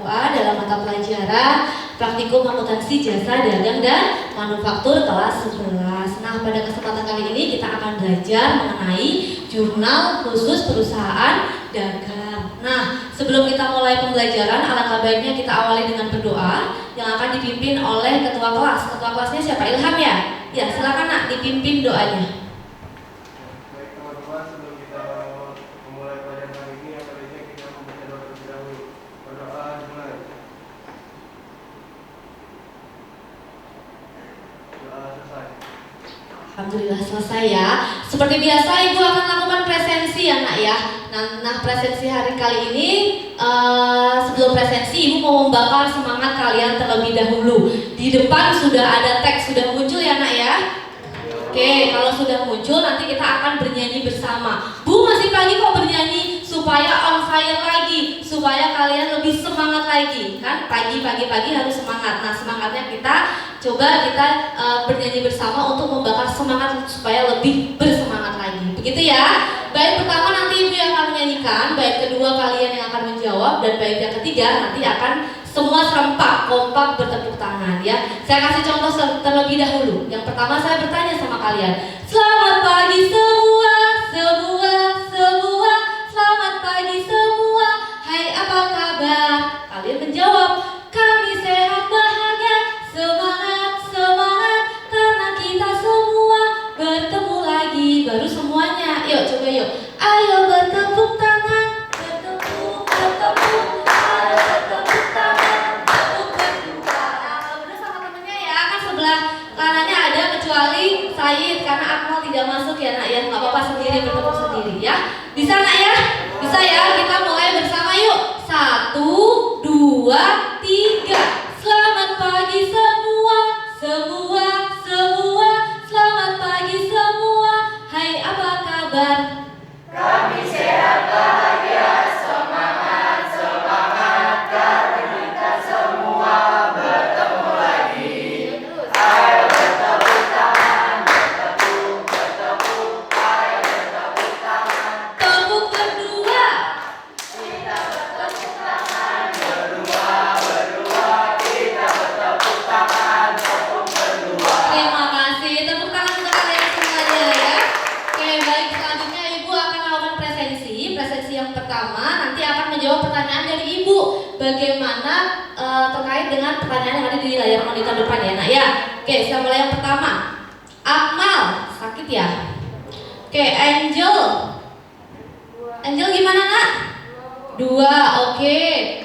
doa dalam mata pelajaran Praktikum Akuntansi Jasa Dagang dan Manufaktur kelas 11. Nah, pada kesempatan kali ini kita akan belajar mengenai jurnal khusus perusahaan dagang. Nah, sebelum kita mulai pembelajaran, alangkah baiknya kita awali dengan berdoa yang akan dipimpin oleh ketua kelas. Ketua kelasnya siapa? Ilham ya? Ya, silakan Nak dipimpin doanya. Alhamdulillah selesai ya. Seperti biasa Ibu akan lakukan presensi ya Nak ya. Nah presensi hari kali ini sebelum presensi Ibu mau membakar semangat kalian terlebih dahulu. Di depan sudah ada teks, sudah muncul ya Nak ya. Oke, kalau sudah muncul nanti kita akan bernyanyi bersama. Bu masih pagi kok bernyanyi supaya on fire lagi, supaya kalian lebih semangat lagi. Kan pagi-pagi harus semangat. Nah semangatnya kita bernyanyi bersama untuk membakar semangat supaya lebih bersemangat lagi. Begitu ya. Bait pertama nanti Ibu yang akan menyanyikan, bait kedua kalian yang akan menjawab, dan bait yang ketiga nanti akan semua serempak, kompak bertepuk tangan ya. Saya kasih contoh terlebih dahulu. Yang pertama saya bertanya sama kalian, selamat pagi semua. Selamat pagi semua. Hai apa kabar? Kalian menjawab, kami sehat bahagia. Semangat karena kita semua bertemu lagi. Baru semuanya. Yuk coba yuk. Ayo bertepuk tangan. Bertepuk. Ayo bertepuk tangan. Udah sama temennya ya. Kan sebelah kanannya ada kecuali Said karena Akmal tidak masuk ya Nak ya. Nggak apa-apa sendiri bertepuk sendiri ya. Bisa Nak ya? Bisa ya. Kita mulai bersama yuk. 1, 2, 3. Selamat pagi semua. Selamat pagi semua. Hai apa kabar? Kami sehat bahagia. Semangat karena kita semua bertemu lagi. Ayo bertepuk tangan. Bertepuk. Ayo bertepuk tangan. Tepuk kedua. Kita bertepuk tangan. Berdua kita bertepuk tangan. Tepuk berdua. Terima kasih. Tepuk tangan untuk kalian semuanya ya. Oke, baik, selanjutnya Ibu akan melakukan presensi. Presensi yang pertama nanti akan menjawab pertanyaan dari Ibu. Bagaimana terkait dengan pertanyaan yang ada di layar monitor depan ya Nak ya. Oke, saya mulai yang pertama. Akmal, sakit ya? Oke, Angel. Angel gimana Nak? 2, oke.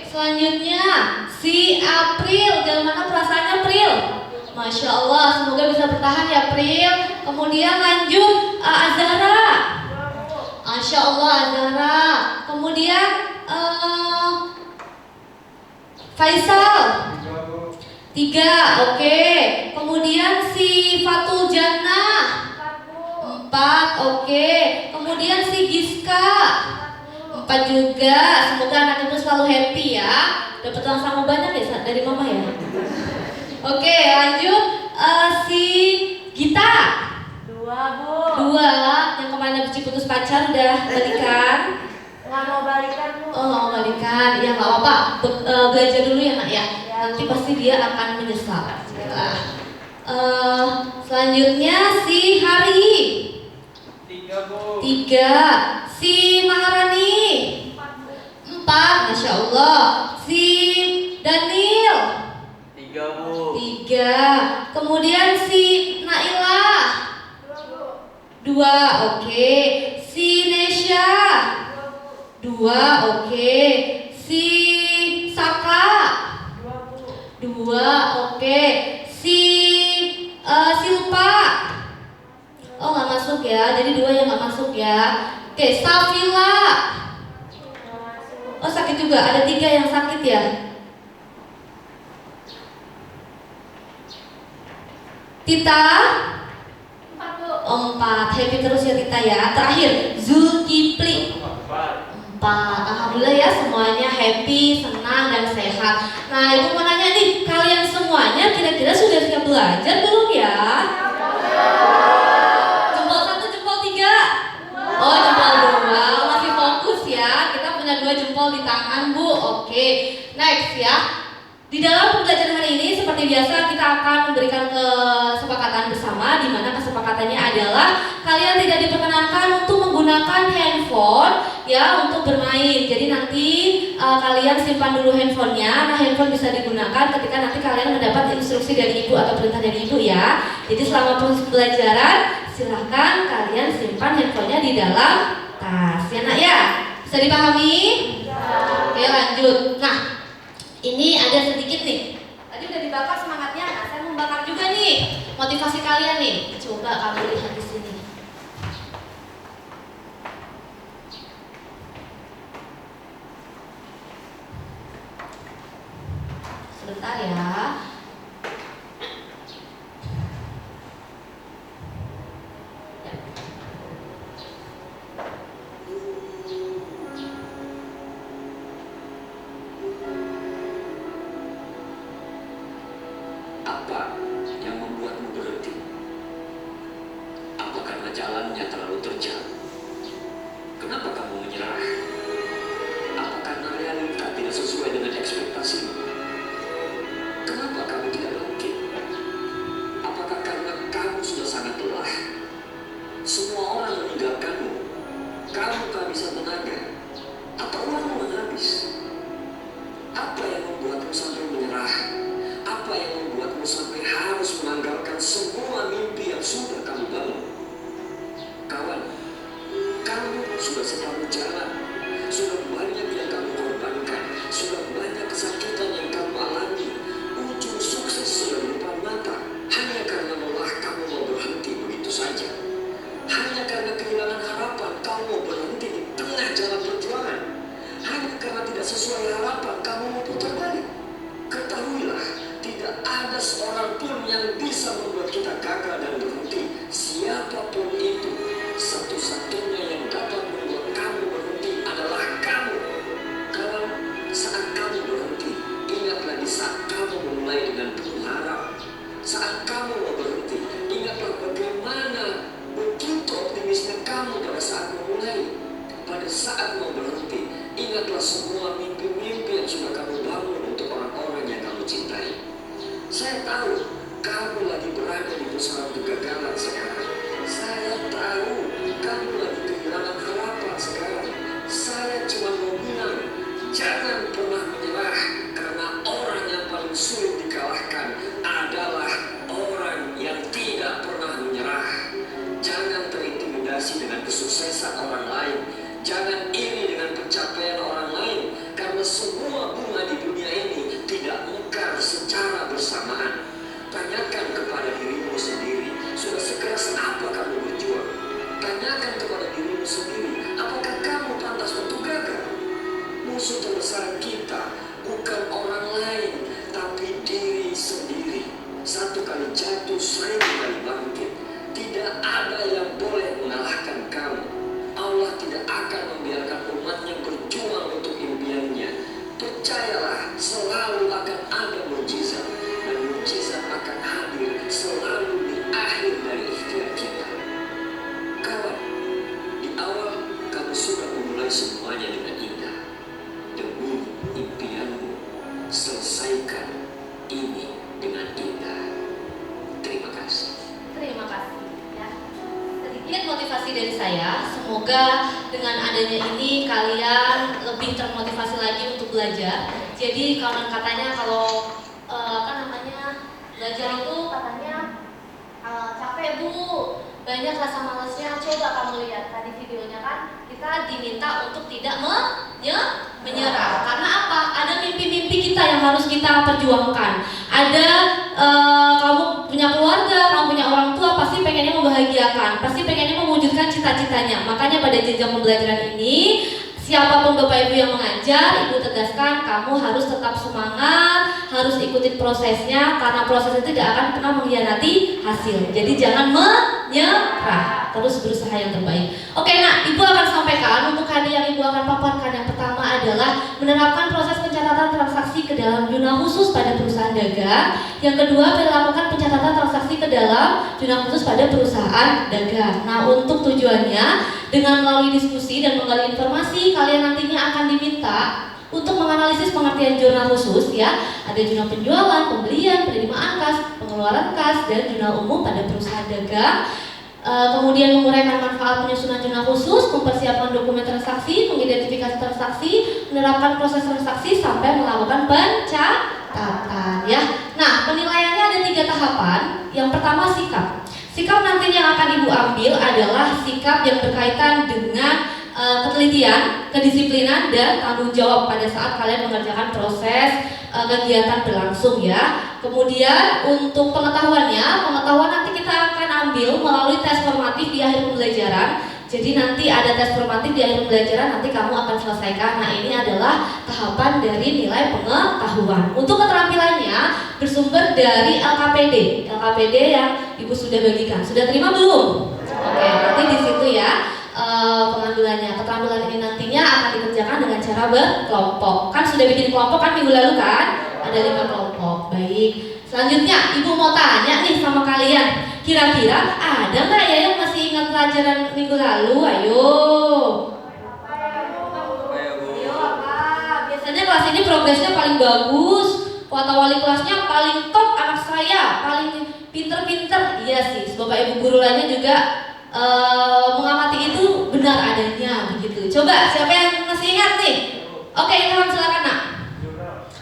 Selanjutnya si April, gimana perasaannya April? Masya Allah, semoga bisa bertahan ya April. Kemudian lanjut Azara. Masya Allah Azara. Kemudian Faisal. 3, oke. Kemudian si Fatul Jannah. 4, oke. Kemudian si Giska. 4 juga. Semoga anak ibu selalu happy ya. Dapat uang sama banyak ya dari mama ya. Oke, lanjut si Gita. 2 Bu. 2, yang kemarin habis putus pacar udah balikan. Nggak mau balikan Bu. Oh, nggak mau balikan. Ya nggak apa-apa. Belajar dulu ya Nak ya. Nanti pasti dia akan menyesal. Selanjutnya si Hari. 3 Bu. 3, si Maharani. 4, Masya Allah. Si Daniel. 3 Bu. 3, kemudian si Nailah. 2, oke. Si Nesya. 2, oke. Si Saka. 2, oke. Si Silpa. Oh nggak masuk ya, jadi 2 yang nggak masuk ya. Oke, Safila. Oh sakit juga, ada 3 yang sakit ya. Tita. 4, happy terus ya Tita ya. Terakhir Zulkifli. 4, alhamdulillah ya semuanya happy, senang dan sehat. Nah Ibu mau nanya nih, kalian semuanya kira-kira sudah siap belajar belum ya? Jempol 1, jempol 3. Oh jempol 2, masih fokus ya. Kita punya 2 jempol di tangan Bu. Oke. Next ya. Di dalam pembelajaran hari ini seperti biasa kita akan memberikan kesepakatan bersama, di mana kesepakatannya adalah kalian tidak diperkenankan untuk menggunakan handphone ya untuk bermain. Jadi nanti kalian simpan dulu handphonenya. Nah, handphone bisa digunakan ketika nanti kalian mendapat instruksi dari ibu atau perintah dari ibu ya. Jadi selama proses pembelajaran silahkan kalian simpan handphonenya di dalam tas ya nak ya. Bisa dipahami? Oke, lanjut. Nah, ini ada sedikit nih. Tadi udah dibakar semangatnya. Nah, saya membakar juga nih motivasi kalian nih. Coba kamu lihat di sini. Sebentar ya. Apa yang membuatmu berhenti? Apa karena jalannya terlalu terjal? Kenapa kamu menyerah? Apa karena realita tidak sesuai dengan ekspektasimu? Kenapa kamu tidak bangkit? Apakah karena kamu sudah sangat lelah? Semua orang meninggalkanmu. Kamu kehabisan tenaga? Atau uangmu habis? Apa yang membuatmu sampai menyerah? Apa yang membuatmu sampai harus menanggalkan semua mimpi yang sudah kamu bangun? Kawan, kamu sudah separuh jalan. Sudah banyak yang kamu korbankan. Sudah banyak kesakitan yang kamu alami. Ujung sukses sudah di depan mata. Hanya karena lelah kamu mau berhenti begitu saja. Hanya karena kehilangan harapan kamu mau berhenti di tengah jalan perjuangan. Hanya karena tidak sesuai harapan kamu mau putar balik. Ketahuilah, tidak ada seorang pun yang bisa membuat kita gagal dan berhenti. Siapapun itu, satu-satunya yang dapat membuat kamu berhenti adalah kamu. Kalau saat kamu berhenti, ingatlah di saat kamu memulai dengan penuh harap. Saat kamu mau berhenti, ingatlah bagaimana begitu optimisnya kamu pada saat memulai. Pada saat mau berhenti, ingatlah semua mimpi-mimpi yang sudah kamu bangun untuk orang-orang yang kamu cintai. Saya tahu kamu lagi berada di pusaran kegagalan sekarang. Saya tahu kamu lagi kehilangan harapan sekarang. Saya cuma mau bilang, jangan pernah menyerah, karena orang yang paling sulit dikalahkan adalah orang yang tidak pernah menyerah. Jangan terintimidasi dengan kesuksesan orang lain. Jangan iri dengan pencapaian orang lain, karena semua bunga di dunia ini tidak mekar secara bersamaan. Tanyakan kepada dirimu sendiri, sudah sekeras apa kamu berjuang? Tanyakan kepada dirimu sendiri, apakah kamu pantas untuk gagal? Musuh terbesar kita bukan orang lain, tapi diri sendiri. Satu kali jatuh, 1000 kali bangkit. Tidak ada yang boleh mengalahkan kamu. Allah tidak akan membiarkan umatnya berjuang untuk impiannya. Percayalah, selalu akan ada mukjizat, dan mukjizat akan hadir selalu di akhir dari ikhtiar kita. Kawan, di awal kamu sudah memulai semuanya dengan indah. Demi impianmu, selesaikan ini dengan indah. Terima kasih. Terima kasih ya. Sedikit motivasi dari saya. Semoga dengan adanya ini kalian lebih termotivasi lagi untuk belajar. Jadi kawan katanya kalau belajar itu katanya capek bu, banyak rasa malasnya. Coba kamu lihat tadi videonya kan, kita diminta untuk tidak menyerah. Karena apa? Ada mimpi-mimpi kita yang harus kita perjuangkan. Ada kamu punya keluarga, kamu punya orang tua, pasti pengennya membahagiakan, pasti pengennya mewujudkan cita-citanya. Makanya pada jenjang pembelajaran ini, siapapun Bapak Ibu yang mengajar, Ibu tegaskan kamu harus tetap semangat, harus ikutin prosesnya, karena proses itu tidak akan pernah mengkhianati hasil. Jadi jangan menyerah, terus berusaha yang terbaik. Oke, nah Ibu akan sampaikan untuk hari yang Ibu akan paparkan. Yang pertama adalah menerapkan proses pencatatan transaksi ke dalam jurnal khusus pada perusahaan dagang. Yang kedua, melakukan pencatatan transaksi ke dalam jurnal khusus pada perusahaan dagang. Nah, untuk tujuannya, dengan melalui diskusi dan menggali informasi, kalian nantinya akan diminta Untuk menganalisis pengertian jurnal khusus ya, ada jurnal penjualan, pembelian, penerimaan kas, pengeluaran kas, dan jurnal umum pada perusahaan dagang. Kemudian menguraikan manfaat penyusunan jurnal khusus, mempersiapkan dokumen transaksi, mengidentifikasi transaksi, menerapkan proses transaksi sampai melakukan pencatatan ya. Nah, penilaiannya ada 3 tahapan. Yang pertama sikap. Sikap nantinya yang akan Ibu ambil adalah sikap yang berkaitan dengan ketelitian, kedisiplinan, dan tanggung jawab pada saat kalian mengerjakan proses kegiatan berlangsung ya. Kemudian untuk pengetahuan nanti kita akan ambil melalui tes formatif di akhir pembelajaran. Jadi nanti ada tes formatif di akhir pembelajaran, nanti kamu akan selesaikan. Nah, ini adalah tahapan dari nilai pengetahuan. Untuk keterampilannya bersumber dari LKPD yang Ibu sudah bagikan. Sudah terima belum? Oke, nanti di situ ya. Pengambilannya, keterampilan ini nantinya akan dikerjakan dengan cara berkelompok. Kan sudah bikin kelompok kan minggu lalu kan? Ada 5 kelompok. Baik. Selanjutnya, Ibu mau tanya nih sama kalian. Kira-kira ada nggak ya yang masih ingat pelajaran minggu lalu? Ayo. Ayo apa? Biasanya kelas ini progresnya paling bagus. Kuota wali kelasnya paling top anak saya, paling pinter-pinter. Iya sih, Bapak Ibu guru lainnya juga mengamati itu benar adanya begitu. Coba siapa yang masih ingat nih? Oke, Ilham silakan nak.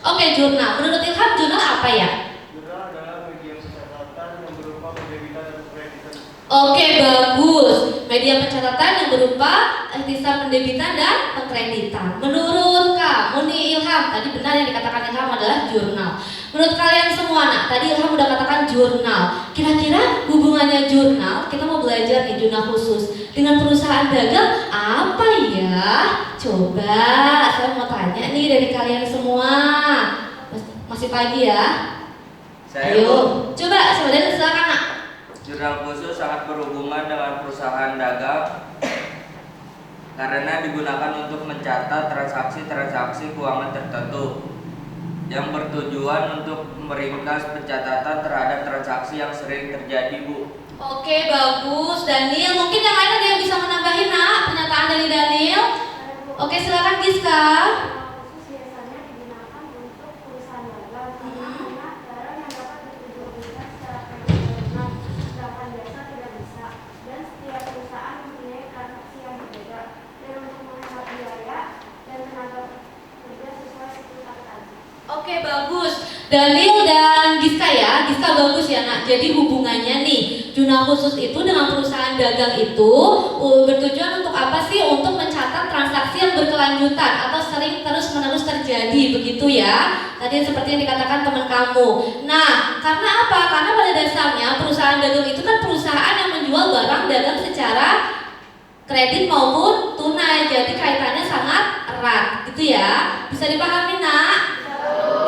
Oke, jurnal. Menurut Ilham jurnal apa ya? Jurnal adalah media pencatatan yang berupa pendebitan dan kreditan. Oke, bagus. Media pencatatan yang berupa ikhtisar pendebitan dan pengkreditan. Menurut kamu nih Ilham, tadi benar yang dikatakan Ilham adalah jurnal. Menurut kalian semua, nak, tadi Ilham udah katakan jurnal. Kira-kira hubungannya jurnal, kita mau belajar nih jurnal khusus dengan perusahaan dagang apa ya? Coba, saya mau tanya nih dari kalian semua. Masih pagi ya? Ayo, coba sebenarnya silakan nak. Jurnal khusus sangat berhubungan dengan perusahaan dagang karena digunakan untuk mencatat transaksi-transaksi keuangan tertentu yang bertujuan untuk meringkas pencatatan terhadap transaksi yang sering terjadi, Bu. Oke, bagus. Daniel, mungkin yang lain ada yang bisa menambahin nak pernyataan dari Daniel? Oke, silakan Giska. Khusus biasanya digunakan untuk perusahaan dagang karena barang yang dapat diperjualbelikan secara tradisional, sedangkan biasa tidak bisa. Dan setiap perusahaan mempunyai transaksi yang berbeda. Dan untuk menghemat biaya dan tenaga kerja sesuai seperti tadi. Oke, bagus. Daniel dan Giska ya. Giska bagus ya nak. Jadi hubungannya nih, jurnal khusus itu dengan perusahaan dagang itu bertujuan untuk apa sih? Untuk mencatat transaksi yang berkelanjutan atau sering terus-menerus terjadi, begitu ya. Tadi seperti yang dikatakan teman kamu. Nah, karena apa? Karena pada dasarnya perusahaan dagang itu kan perusahaan yang menjual barang dagang secara kredit maupun tunai. Jadi kaitannya sangat erat, gitu ya. Bisa dipahami nak?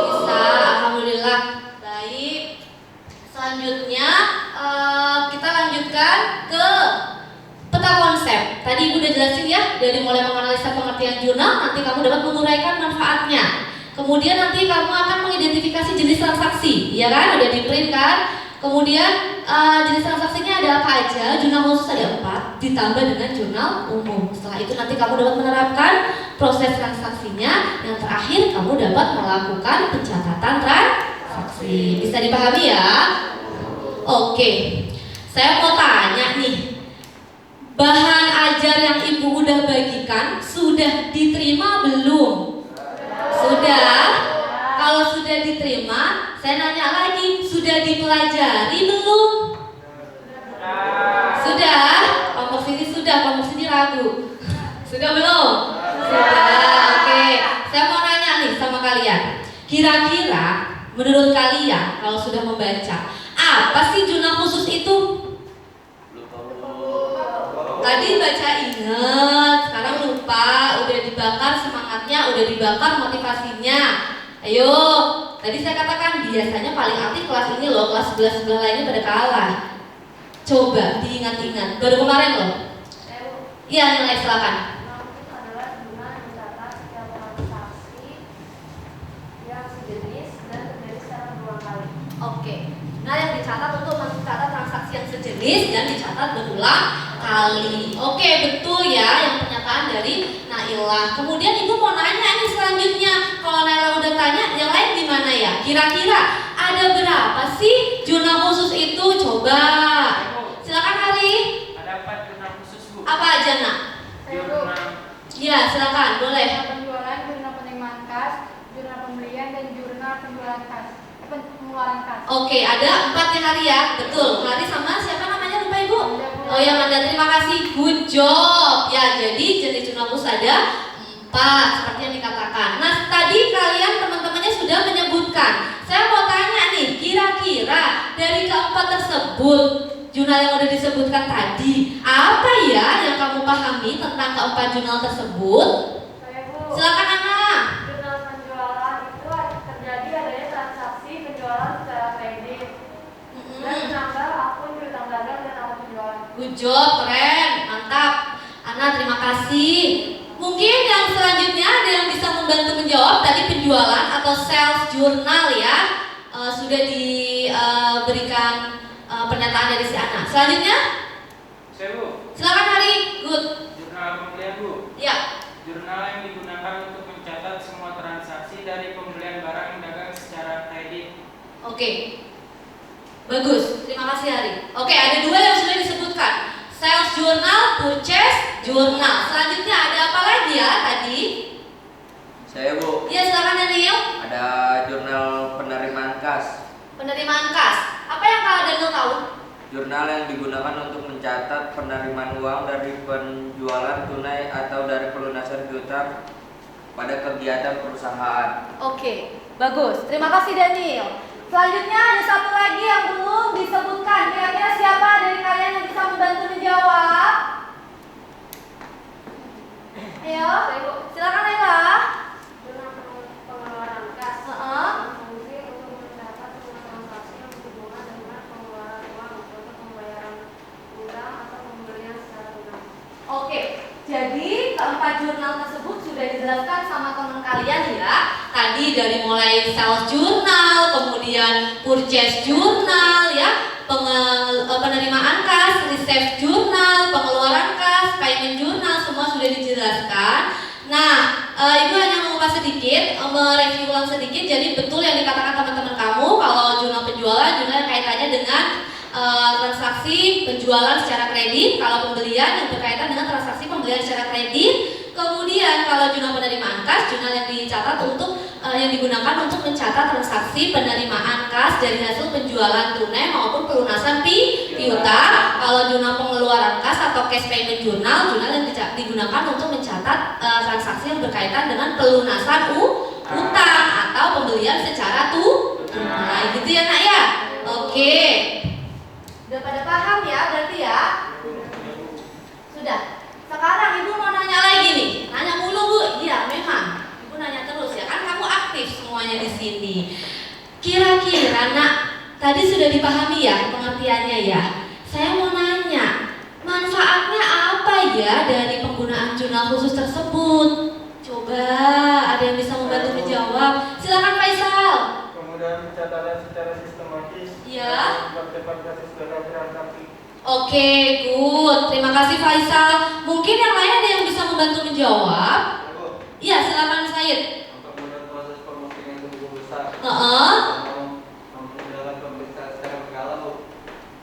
Bisa, alhamdulillah. Baik. Selanjutnya kita lanjutkan ke peta konsep. Tadi Ibu udah jelasin ya, dari mulai menganalisa pengertian jurnal, nanti kamu dapat menguraikan manfaatnya. Kemudian nanti kamu akan mengidentifikasi jenis transaksi, ya kan? Udah di print kan? Kemudian jenis transaksinya ada apa aja? Jurnal khusus ada 4, ditambah dengan jurnal umum. Setelah itu nanti kamu dapat menerapkan proses transaksinya. Yang terakhir kamu dapat melakukan pencatatan transaksi. Bisa dipahami ya? Oke, saya mau tanya nih, bahan ajar yang Ibu udah bagikan sudah diterima belum? Sudah? Kalau sudah diterima, saya nanya lagi, sudah dipelajari belum? Sudah? Kelompok sini sudah, kelompok sini ragu. Sudah belum? Sudah, oke. Saya mau nanya nih sama kalian, kira-kira menurut kalian kalau sudah membaca, apa sih jurnal khusus itu? Tadi baca inget, sekarang lupa, udah dibakar semangatnya, udah dibakar motivasinya. Ayo, tadi saya katakan biasanya paling aktif kelas ini loh, kelas sebelah lainnya pada kalah. Coba diingat-ingat, baru kemarin loh. Iya, nilai silakan. Itu adalah dengan mencatat setiap transaksi yang sejenis dan terjadi secara berulang kali. Oke, nah yang dicatat untuk mencatat transaksi yang sejenis dan dicatat berulang kali. Oke, betul ya yang pernyataan dari Nailah. Kemudian Ibu mau nanya nih selanjutnya. Kalau Naila udah tanya, yang lain gimana ya? Kira-kira ada berapa sih jurnal khusus itu? Coba. Silakan Hari. Ada 4 jurnal khusus, Bu. Apa aja, Nak? Saya Bu. Jurnal Ya, silakan. Boleh. Jurnal penjualan, jurnal penerimaan kas, jurnal pembelian, dan jurnal penjualan kas, pengeluaran kas. Oke, ada 4 ya Hari ya. Betul. Hari sama siapa namanya? Lupa Ibu. Oh ya, Manda, terima kasih. Good job. Ya, jadi jenis jurnal khusus ada 4 seperti yang dikatakan. Nah, tadi kalian teman-temannya sudah menyebutkan. Saya mau tanya nih, kira-kira dari keempat tersebut, jurnal yang udah disebutkan tadi, apa ya yang kamu pahami tentang keempat jurnal tersebut? Saya Bu. Silakan Ana. Jurnal penjualan itu terjadi adanya transaksi penjualan secara kredit dan menambah akun piutang dagang dan akun penjualan. Good job, keren, mantap. Ana, terima kasih. Mungkin yang selanjutnya ada yang bisa membantu menjawab tadi penjualan atau sales journal ya. Sudah diberikan pernyataan dari si Ana. Selanjutnya, Saya, Bu. silakan Hari. Good. Jurnal pembelian, Bu. Ya. Jurnal yang digunakan untuk mencatat semua transaksi dari pembelian barang yang dagang secara kredit. Oke. Bagus. Terima kasih Hari. Oke, ada 2 yang sudah disebutkan. Sales journal, purchase journal. Selanjutnya ada apa lagi ya tadi? Saya Bu, Ya, silakan Daniel. ada jurnal penerimaan kas. Penerimaan kas. Apa yang Kak Daniel tahu? Jurnal yang digunakan untuk mencatat penerimaan uang dari penjualan tunai atau dari pelunasan piutang pada kegiatan perusahaan. Oke, bagus. Terima kasih Daniel. Selanjutnya ada satu lagi yang belum disebutkan. Kira-kira siapa dari kalian yang bisa membantu menjawab? Ayo, silakan Naila. Jurnal pengeluaran kas. Fungsi untuk mencatat semua transaksi yang berhubungan dengan pengeluaran uang untuk pembayaran utang atau pembelian secara tunai. Oke, jadi keempat jurnal tersebut sudah dijelaskan sama teman kalian ya. Tadi dari mulai sales journal, kemudian purchase journal ya, penerimaan kas, receive journal, pengeluaran kas, payment journal, semua sudah dijelaskan. Nah, Ibu hanya mengupas sedikit, mereview ulang sedikit. Jadi betul yang dikatakan teman-teman kamu kalau jurnal penjualan, jurnal kaitannya dengan transaksi penjualan secara kredit. Kalau pembelian yang berkaitan dengan transaksi pembelian secara kredit. Kemudian kalau jurnal penerimaan kas, jurnal yang dicatat untuk yang digunakan untuk mencatat transaksi penerimaan kas dari hasil penjualan tunai maupun pelunasan piutang. Kalau jurnal pengeluaran kas atau cash payment journal, jurnal yang digunakan untuk mencatat transaksi yang berkaitan dengan pelunasan utang atau pembelian secara tunai. Gitu ya Nak ya? Oke. Udah pada paham ya berarti ya? Sudah. Sekarang Ibu mau nanya lagi nih. Nanya mulu Bu? Iya memang. Ibu nanya terus ya kan kamu aktif semuanya di sini. Kira-kira Nak, tadi sudah dipahami ya pengertiannya ya. Saya mau nanya, manfaatnya apa ya dari penggunaan jurnal khusus tersebut? Coba ada yang bisa membantu menjawab. Silakan Faisal. Kemudian pencatatan secara sistematis. Ya. Cepat kasus data transaksi. Oke, good. Terima kasih Faisal. Mungkin yang lain ada yang bisa membantu menjawab? Iya, silakan Said. Untuk kemudian proses pemeriksaan tubuh besar. Memudahkan pemeriksaan secara berkala, Bu.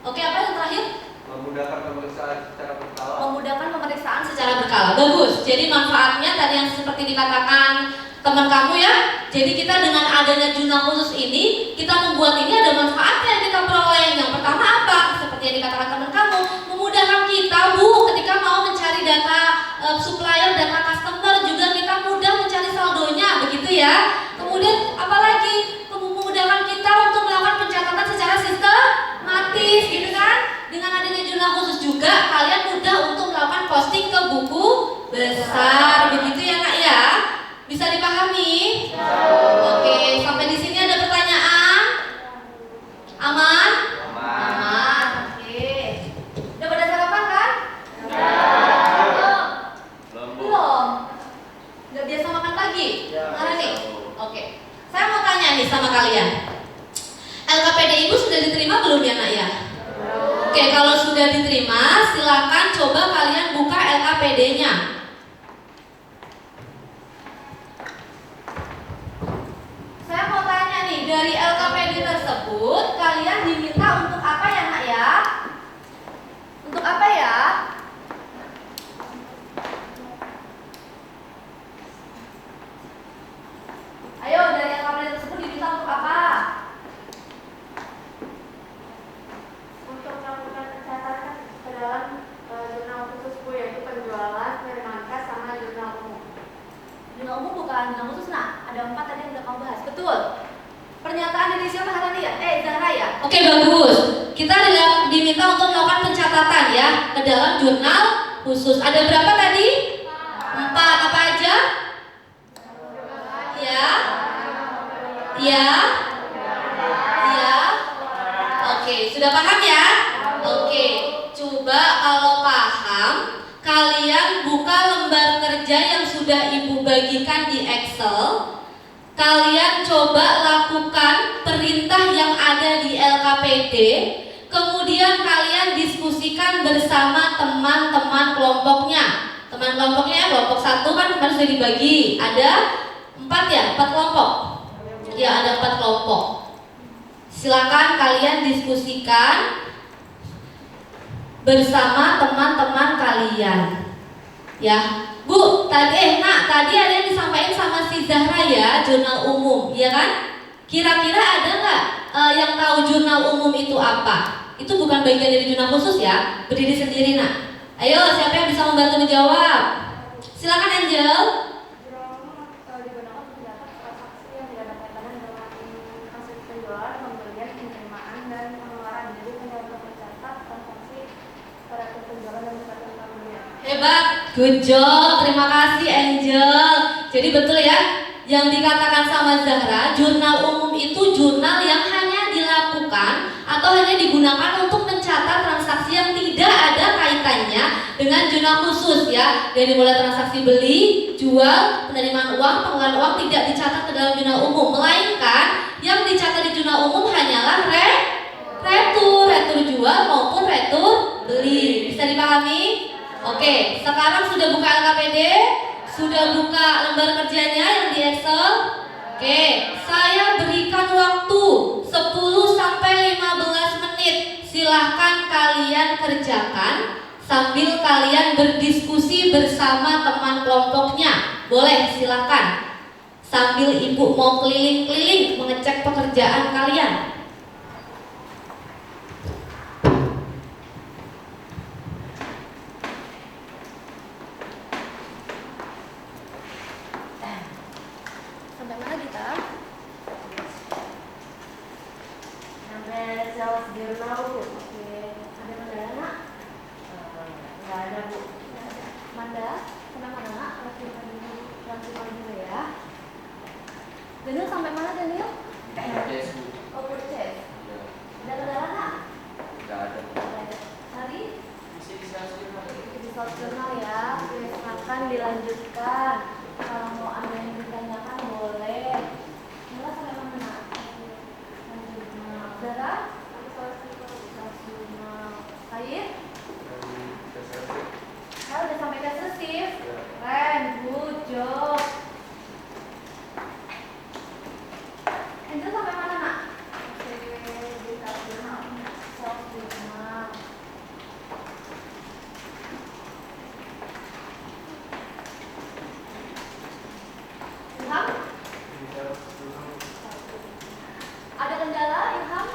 Oke, apa yang terakhir? Memudahkan pemeriksaan secara berkala. Memudahkan pemeriksaan secara berkala. Bagus. Jadi manfaatnya tadi yang seperti dikatakan teman kamu ya. Jadi kita dengan adanya jurnal khusus ini, kita membuat ini ada manfaatnya yang kita peroleh. Yang pertama apa? Seperti yang dikatakan teman kamu, memudahkan kita Bu ketika mau mencari data supplier, data customer, juga kita mudah mencari saldonya, begitu ya. Kemudian apalagi memudahkan kita untuk melakukan pencatatan secara sistematis, gitu kan? Dengan adanya jurnal khusus juga kalian mudah untuk melakukan posting ke buku besar, begitu ya Nak ya? Bisa dipahami? Oke, sampai di sini ada pertanyaan? Aman? Aman. Oke. Udah pada sarapan kan? Belum. Nggak biasa makan pagi? Mana nih? Oke. Saya mau tanya nih sama kalian. LKPD Ibu sudah diterima belum ya Nak ya? Oke, kalau sudah diterima, silakan coba kalian buka LKPD-nya. dari LKPD tersebut kalian diminta untuk apa ya nak ya? Untuk apa ya? Ayo, dari LKPD tersebut diminta untuk apa? Untuk melakukan pencatatan ke dalam jurnal khusus Bu, yaitu penjualan, permarkas, sama jurnal umum. Jurnal umum bukan jurnal khusus nak. Ada 4 tadi yang udah kamu bahas. Betul. Pernyataan dari siapa tadi ya? Zahra ya? Oke, bagus. Kita diminta untuk melakukan pencatatan ya ke dalam jurnal khusus. Ada berapa tadi? 4. Apa aja? Ya. Ya. Ya. Oke, sudah paham ya? Oke. Coba kalau paham, kalian buka lembar kerja yang sudah Ibu bagikan di Excel. Kalian coba lakukan perintah yang ada di LKPD, kemudian kalian diskusikan bersama teman-teman kelompoknya. Teman kelompoknya ya, kelompok 1 kan kemarin sudah dibagi, ada 4 ya, 4 kelompok. Ya, ada 4 kelompok. Silakan kalian diskusikan bersama teman-teman kalian. Ya. Bu, tadi tadi ada yang disampaikan sama si Zahra ya, jurnal umum, ya kan? Kira-kira ada nggak yang tahu jurnal umum itu apa? Itu bukan bagian dari jurnal khusus ya, berdiri sendiri nak. Ayo, siapa yang bisa membantu menjawab? Silakan Angel. Jurnal umum digunakan untuk mencatat transaksi yang tidak ada kaitannya dengan hasil penjualan, pembelian, penerimaan, dan pengeluaran. Jadi untuk mencatat transaksi pada penjualan dan pada pembelian. Hebat, good job, terima kasih Angel. Jadi betul ya, yang dikatakan sama Zahra, jurnal umum itu jurnal yang hanya dilakukan atau hanya digunakan untuk mencatat transaksi yang tidak ada kaitannya dengan jurnal khusus ya. Dari mulai transaksi beli, jual, penerimaan uang, pengeluaran uang tidak dicatat ke dalam jurnal umum, melainkan yang dicatat di jurnal umum hanyalah retur jual maupun retur beli. Bisa dipahami? Oke, sekarang sudah buka LKPD, sudah buka lembar kerjanya yang di Excel. Oke, saya berikan waktu 10 sampai 15 menit. Silahkan kalian kerjakan sambil kalian berdiskusi bersama teman kelompoknya. Boleh, silahkan. Sambil Ibu mau keliling-keliling mengecek pekerjaan kalian. Sampai mana kita? Sampai sales jurnal Bu. Oke. Ada Mandala nak? Nggak ada Bu. Manda, sampai mana nak? Langsung dulu ya. Daniel sampai mana Daniel? Oh, purchase. Ada kendala nak? Nggak ada. Hari? Masih bisa Di sales jurnal ya. Silakan dilanjutkan. Kalau mau ada yang ditanyakan boleh. Mula sampai mana nak? Zara? Sales jurnal. Said? Saya udah sampai tes resif. Keren, good job. Angel sampai mana nak? Oke, di sales jurnal. Sales jurnal. Ilham? Ada kendala Ilham?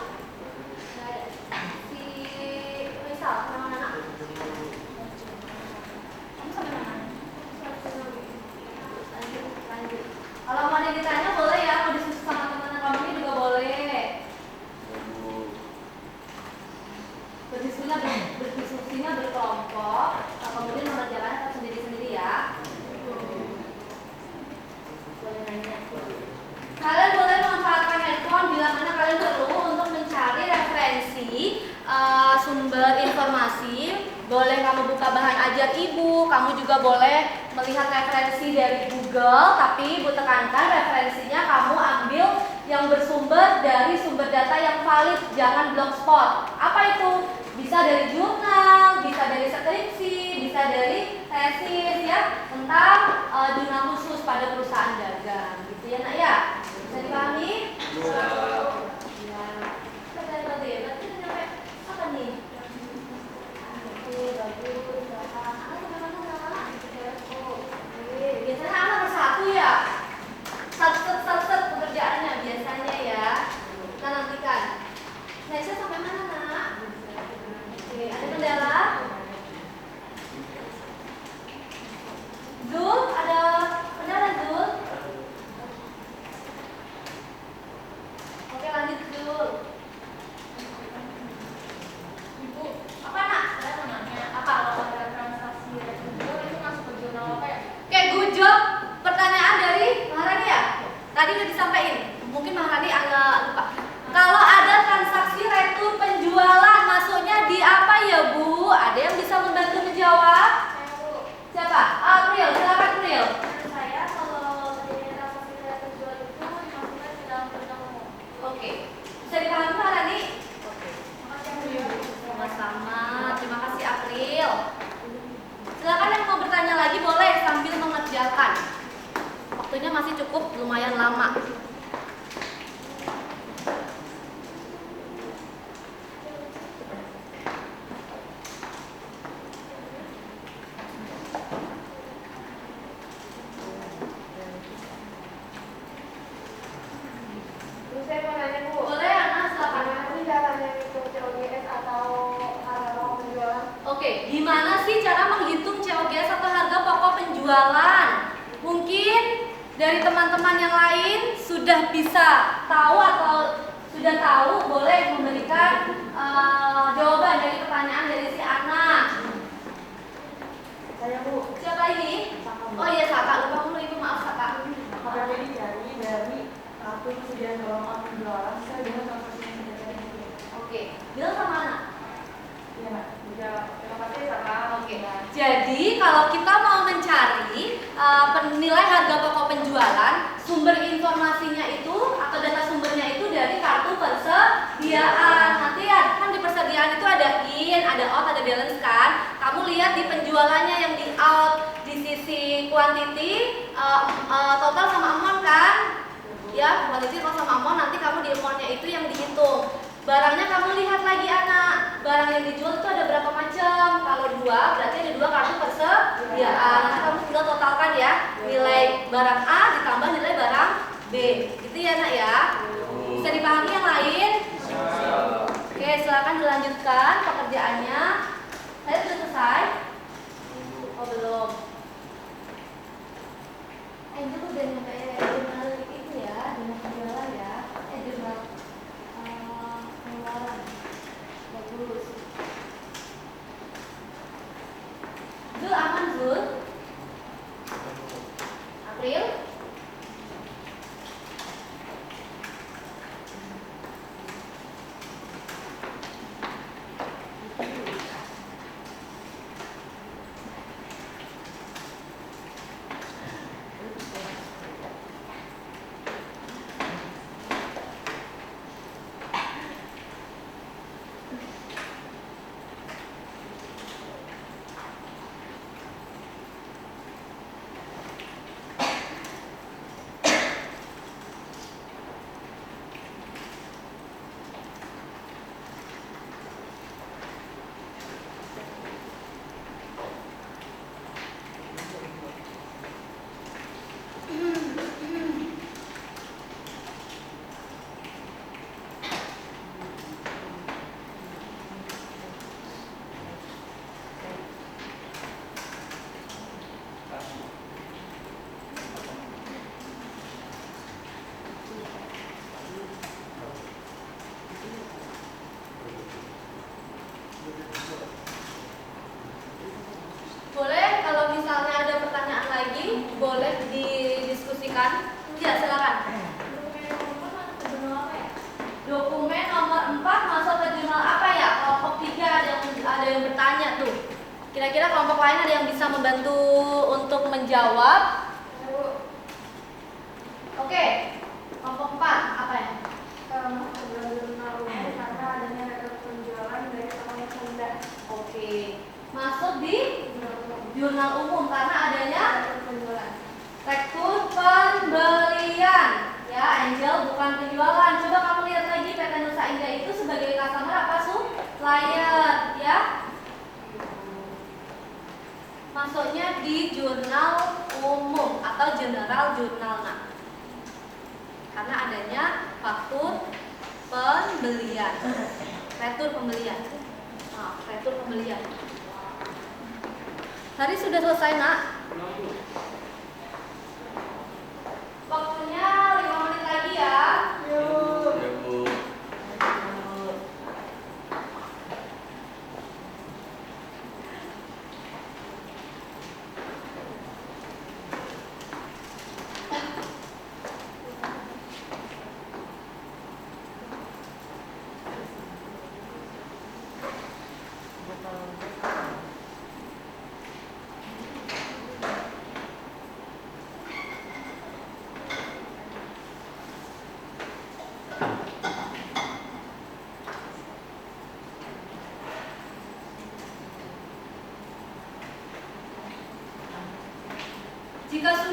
Nggak ada. Si Rizal sampai mana nak? Kamu sampai mana? Lanjut. Kalau mau ada yang ditanya boleh ya, mau diskusi sama teman-teman kamu ini juga boleh. Berdiskusinya berkelompok, kemudian mengerjakannya sendiri-sendiri ya. Boleh nanya. Kalian boleh memanfaatkan handphone bila mana kalian perlu untuk mencari referensi sumber informasi. Boleh kamu buka bahan ajar Ibu, kamu juga boleh melihat referensi dari Google, tapi Ibu tekankan referensinya kamu ambil yang bersumber dari sumber data yang valid, jangan blogspot. Apa itu? Bisa dari jurnal, bisa dari skripsi, bisa dari tesis ya, tentang jurnal khusus pada perusahaan dagang gitu ya nak ya. Bisa dipahami? Oke. Bisa dipahami Pak Rani? Oke. Makasih Bu. Sama-sama. Terima kasih April. Silakan yang mau bertanya lagi boleh sambil mengerjakan. Waktunya masih cukup lumayan lama. Terus saya mau nanya Bu. Boleh Ana, silakan. Gimana sih caranya hitung COGS atau harga pokok penjualan? Oke, gimana sih cara menghitung COGS atau harga pokok penjualan? Mungkin dari teman-teman yang lain sudah bisa tahu atau sudah tahu, boleh memberikan jawaban dari pertanyaan dari si Ana. Saya Bu. Siapa ini? Saka, Bu. Oh iya Saka, lupa dulu Ibu, maaf Saka. Apakah jadi dari kartu persediaan golongan penjualan sesuai dengan transaksi yang sudah tadi? Oke, bilang sama Ana. Iya Mbak. Terima kasih Saka. Oke. Jadi kalau kita mau mencari penilai harga pokok penjualan, sumber informasinya itu atau data sumbernya itu dari kartu persediaan. Nanti ya kan di persediaan itu ada in, ada out, ada balance kan. Kamu lihat di penjualannya yang di out di sisi quantity total sama amount kan? Ya, quantity total sama amount, nanti kamu di amountnya itu yang dihitung. Barangnya kamu lihat lagi anak, barang yang dijual itu ada berapa macam. Kalau 2 berarti ada 2 kartu persediaan. Nanti kamu tinggal totalkan ya, nilai barang A ditambah nilai barang B. Gitu ya nak ya. Bisa dipahami yang lain? Oke, silakan dilanjutkan pekerjaannya. Saya sudah selesai? Oh belum. Angel udah nyampe jurnal itu ya, jurnal penjualan ya. Jurnal pengeluaran. Bagus. Zul aman Zul? April? Boleh kalau misalnya ada pertanyaan lagi, boleh didiskusikan. Ya, silakan. Dokumen nomor 4 masuk ke jurnal apa ya? Kelompok 3 ada yang bertanya tuh. Kira-kira kelompok lain ada yang bisa membantu untuk menjawab? Oke. Kelompok 4 apa ya? Jurnal umum karena adanya rekor penjualan dari toko yang rendah. Oke. Masuk di jurnal umum karena adanya rektur pembelian. Ya, Angel bukan penjualan. Coba kamu lihat lagi PT Nusa Indah itu sebagai customer apa supplier, ya? Masuknya di jurnal umum atau general jurnal nah. Karena adanya faktur pembelian. Retur pembelian. Nah, retur pembelian. Hari sudah selesai, Nak? Waktunya 5 menit lagi ya. Yuk. Ya, Bu.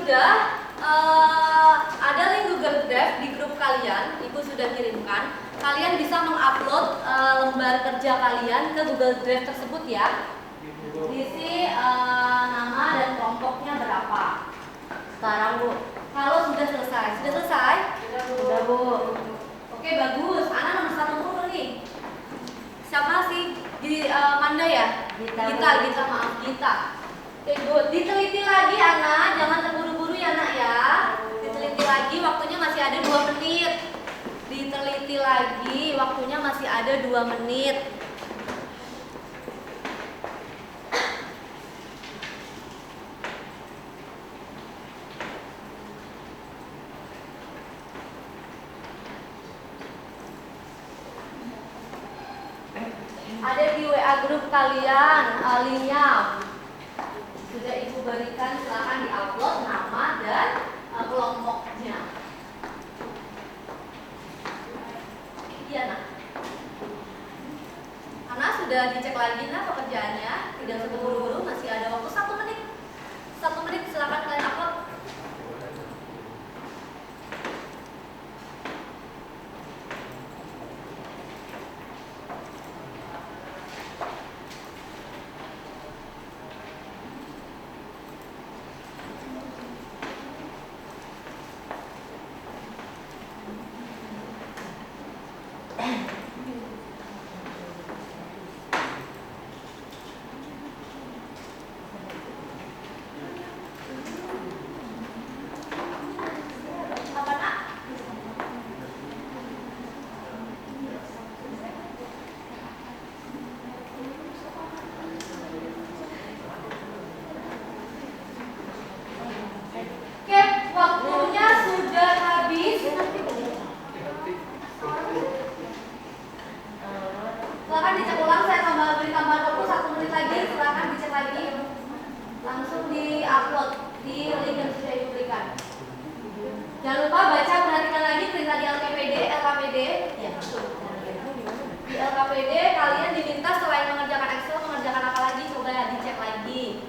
sudah ada link Google Drive di grup kalian, Ibu sudah kirimkan. Kalian bisa mengupload lembar kerja kalian ke Google Drive tersebut ya. Isi nama dan kelompoknya berapa. Sekarang Bu, kalau sudah selesai, Sudah Bu. Oke bagus, Ana nomor 1 dulu nih. Siapa sih? Manda ya? Gita, maaf Gita. Oke good, diteliti lagi Ana, jangan terburu-buru ya Nak ya. Diteliti lagi, waktunya masih ada 2 menit. Diteliti lagi, waktunya masih ada 2 menit. Ada di WA grup kalian linknya sudah Ibu berikan, silahkan diupload nama dan kelompoknya. Iya Nak. Ana sudah dicek lagi Nak pekerjaannya, tidak usah buru-buru, masih ada waktu 1 menit. 1 menit silahkan kalian upload. Apa Nak? Oke, waktunya sudah habis. Silakan dicek ulang, saya beri tambahan waktu 1 menit lagi. Silakan dicek lagi, langsung di-upload di link yang sudah Ibu berikan. Jangan lupa baca, perhatikan lagi perintah di LKPD. Ya, betul. Di LKPD kalian diminta selain mengerjakan Excel, mengerjakan apa lagi? Coba ya dicek lagi.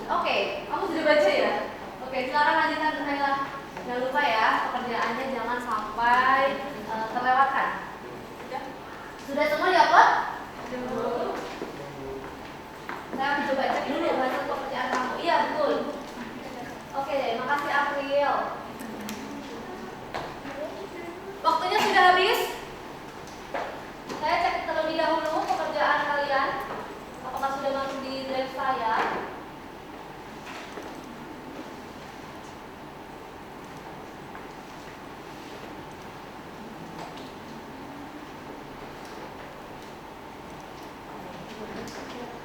Oke, kamu sudah baca ya? Oke, silakan lanjutkan ke Naila. Jangan lupa ya, pekerjaannya jangan sampai terlewatkan. Sudah semua diupload? Saya coba cek dulu hasil pekerjaan kamu. Iya, betul. Oke, makasih April. Waktunya sudah habis. Saya cek terlebih dahulu pekerjaan kalian. Apakah sudah masuk di drive saya?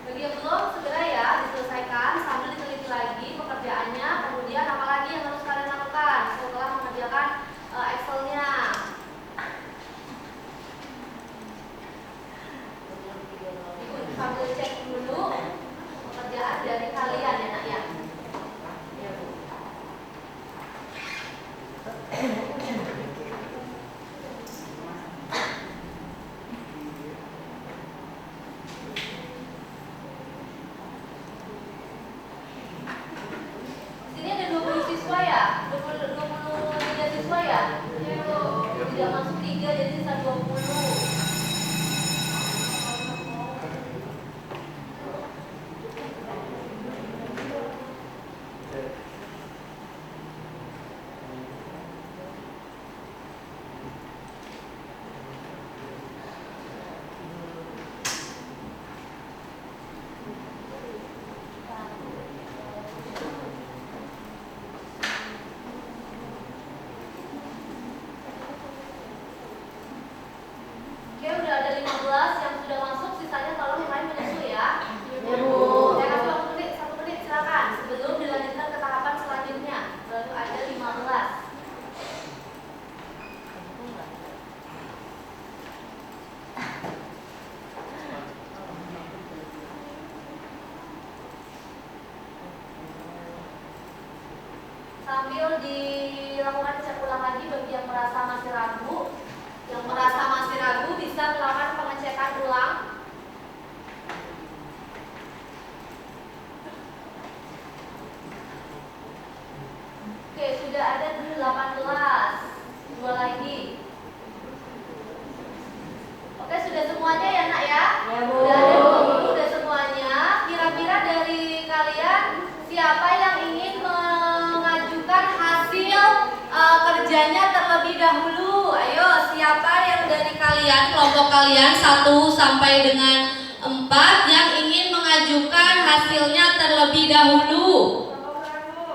Bagi yang belum, segera ya diselesaikan sambil diteliti lagi pekerjaannya. Kemudian apalagi yang harus kalian lakukan setelah mengerjakan Excel-nya. Ibu sambil cek dulu pekerjaan dari kalian ya Nak ya. Sini ada 20 siswa ya? 23 siswa ya? Tidak masuk 3 jadi sisa 20. kalian, kelompok kalian 1 sampai dengan 4 yang ingin mengajukan hasilnya terlebih dahulu?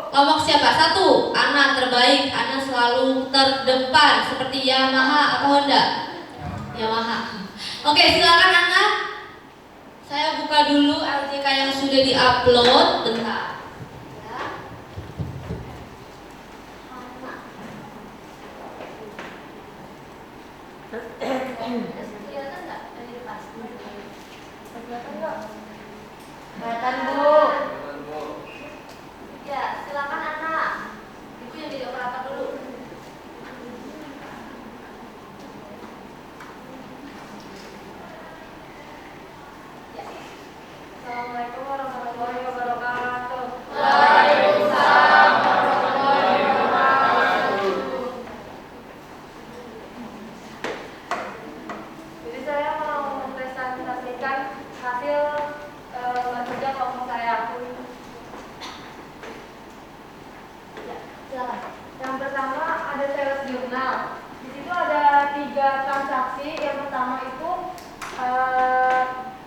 Kelompok siapa? 1, Ana terbaik. Ana selalu terdepan seperti Yamaha atau Honda? Yamaha. Oke, silakan Ana. Saya buka dulu RJK yang sudah diupload. Bentar. Ya. Kelihatan nggak dari depan? Kelihatan nggak? Kelihatan Bu. Ya, silakan Ana. Ibu yang jadi operator dulu. Ya. Assalamualaikum warahmatullahi wabarakatuh. Waalaikumsalam warahmatullahi wabarakatuh. Jadi saya mau mempresentasikan hasil kerja kelompok saya. Yang pertama ada sales jurnal. Di situ ada 3 transaksi. Yang pertama itu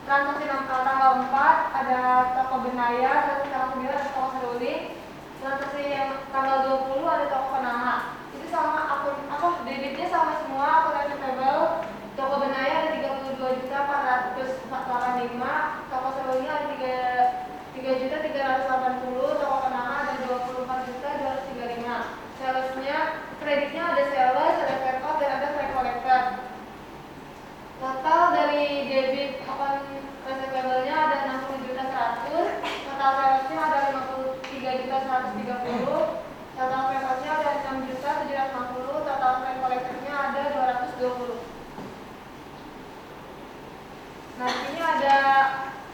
transaksi tanggal 4 ada toko Benaya, transaksi tanggal 9 ada toko Seruling, transaksi yang tanggal 20 ada toko Penama. Itu sama akun debitnya sama semua, akun receivable. Toko Benaya ada 32.485, toko Seruling ada 3.380, toko Penama ada 24.235. Salesnya, kreditnya ada sales, ada payout, dan ada trade collector. Total dari debit akun receivable-nya ada 60.100, total salesnya ada 53.130, total payout-nya ada 6.760, total trade collector-nya ada 220. Nah, ini ada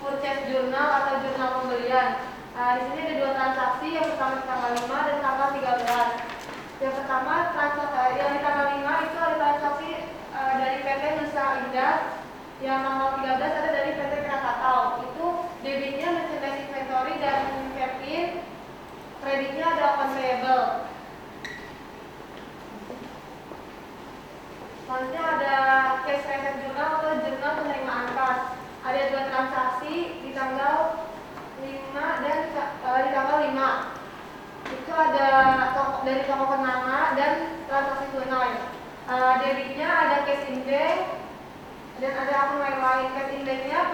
purchase journal atau jurnal pembelian. Di sini ada 2 transaksi, yang pertama di tanggal 5 dan tanggal 13. Yang pertama yang di tanggal 5 itu ada transaksi dari PT Nusa Indah, yang tanggal 13 ada dari PT Krakatau. Itu debitnya merchandise inventory dan cash-in, kreditnya ada account payable. Selanjutnya ada cash receipt journal atau jurnal penerimaan kas. Ada 2 transaksi di tanggal 5 dan di tanggal 5. Itu ada dari toko Penama dan transaksi tunai. Debitnya ada cash in bank dan ada akun lain. Cash in banknya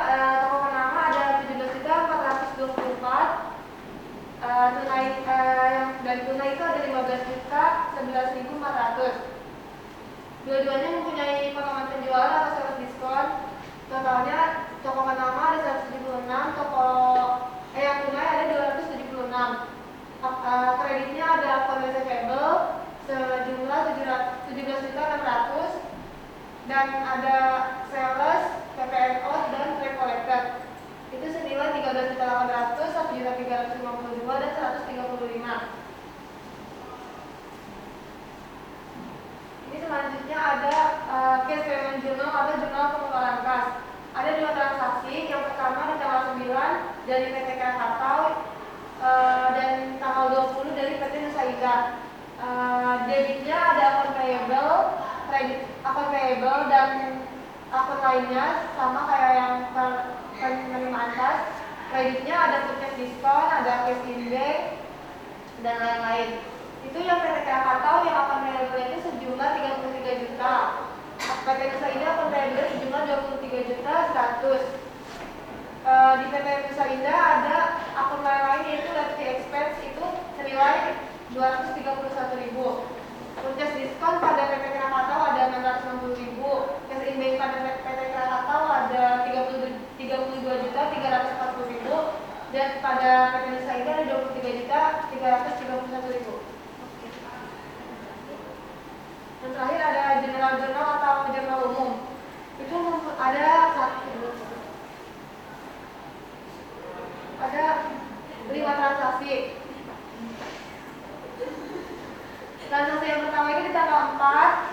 toko Penama ada 17.424. Tunai yang dari tunai itu ada 15.011.400. Dua-duanya mempunyai potongan penjualan atau sales diskon. Totalnya toko Penama ada 176, yang tunai ada 276. Kreditnya ada akun receivable sejumlah 17.600 dan ada sales, PPNO dan trade collector. Itu senilai 13.800, 1.352 dan 135. Ini selanjutnya ada cash payment journal atau jurnal pengeluaran kas. Ada 2 transaksi. Yang pertama di tanggal 9 dari PT Krakatau dan tanggal 20 dari PT Nusa Indah. Debitnya ada akun payable, akun payable dan akun lainnya sama kayak yang penerimaan kas. Kreditnya ada purchase diskon, ada cash in bank dan lain-lain. Itu yang PT Krakatau yang akun payable itu sejumlah 33 juta. PT Nusa Indah akun payable sejumlah 23.100. Di PT Nusa Indah ada akun lain-lain yaitu levy expense itu senilai 231.000. Purchase diskon pada PT Krakatau ada 660.000. Cash in bank pada PT Krakatau ada 32.340.000 dan pada PT Nusa Indah ada 23.331.000. Dan terakhir ada general journal atau jurnal umum. Itu ada 5 transaksi. Transaksi yang pertama itu di tanggal 4.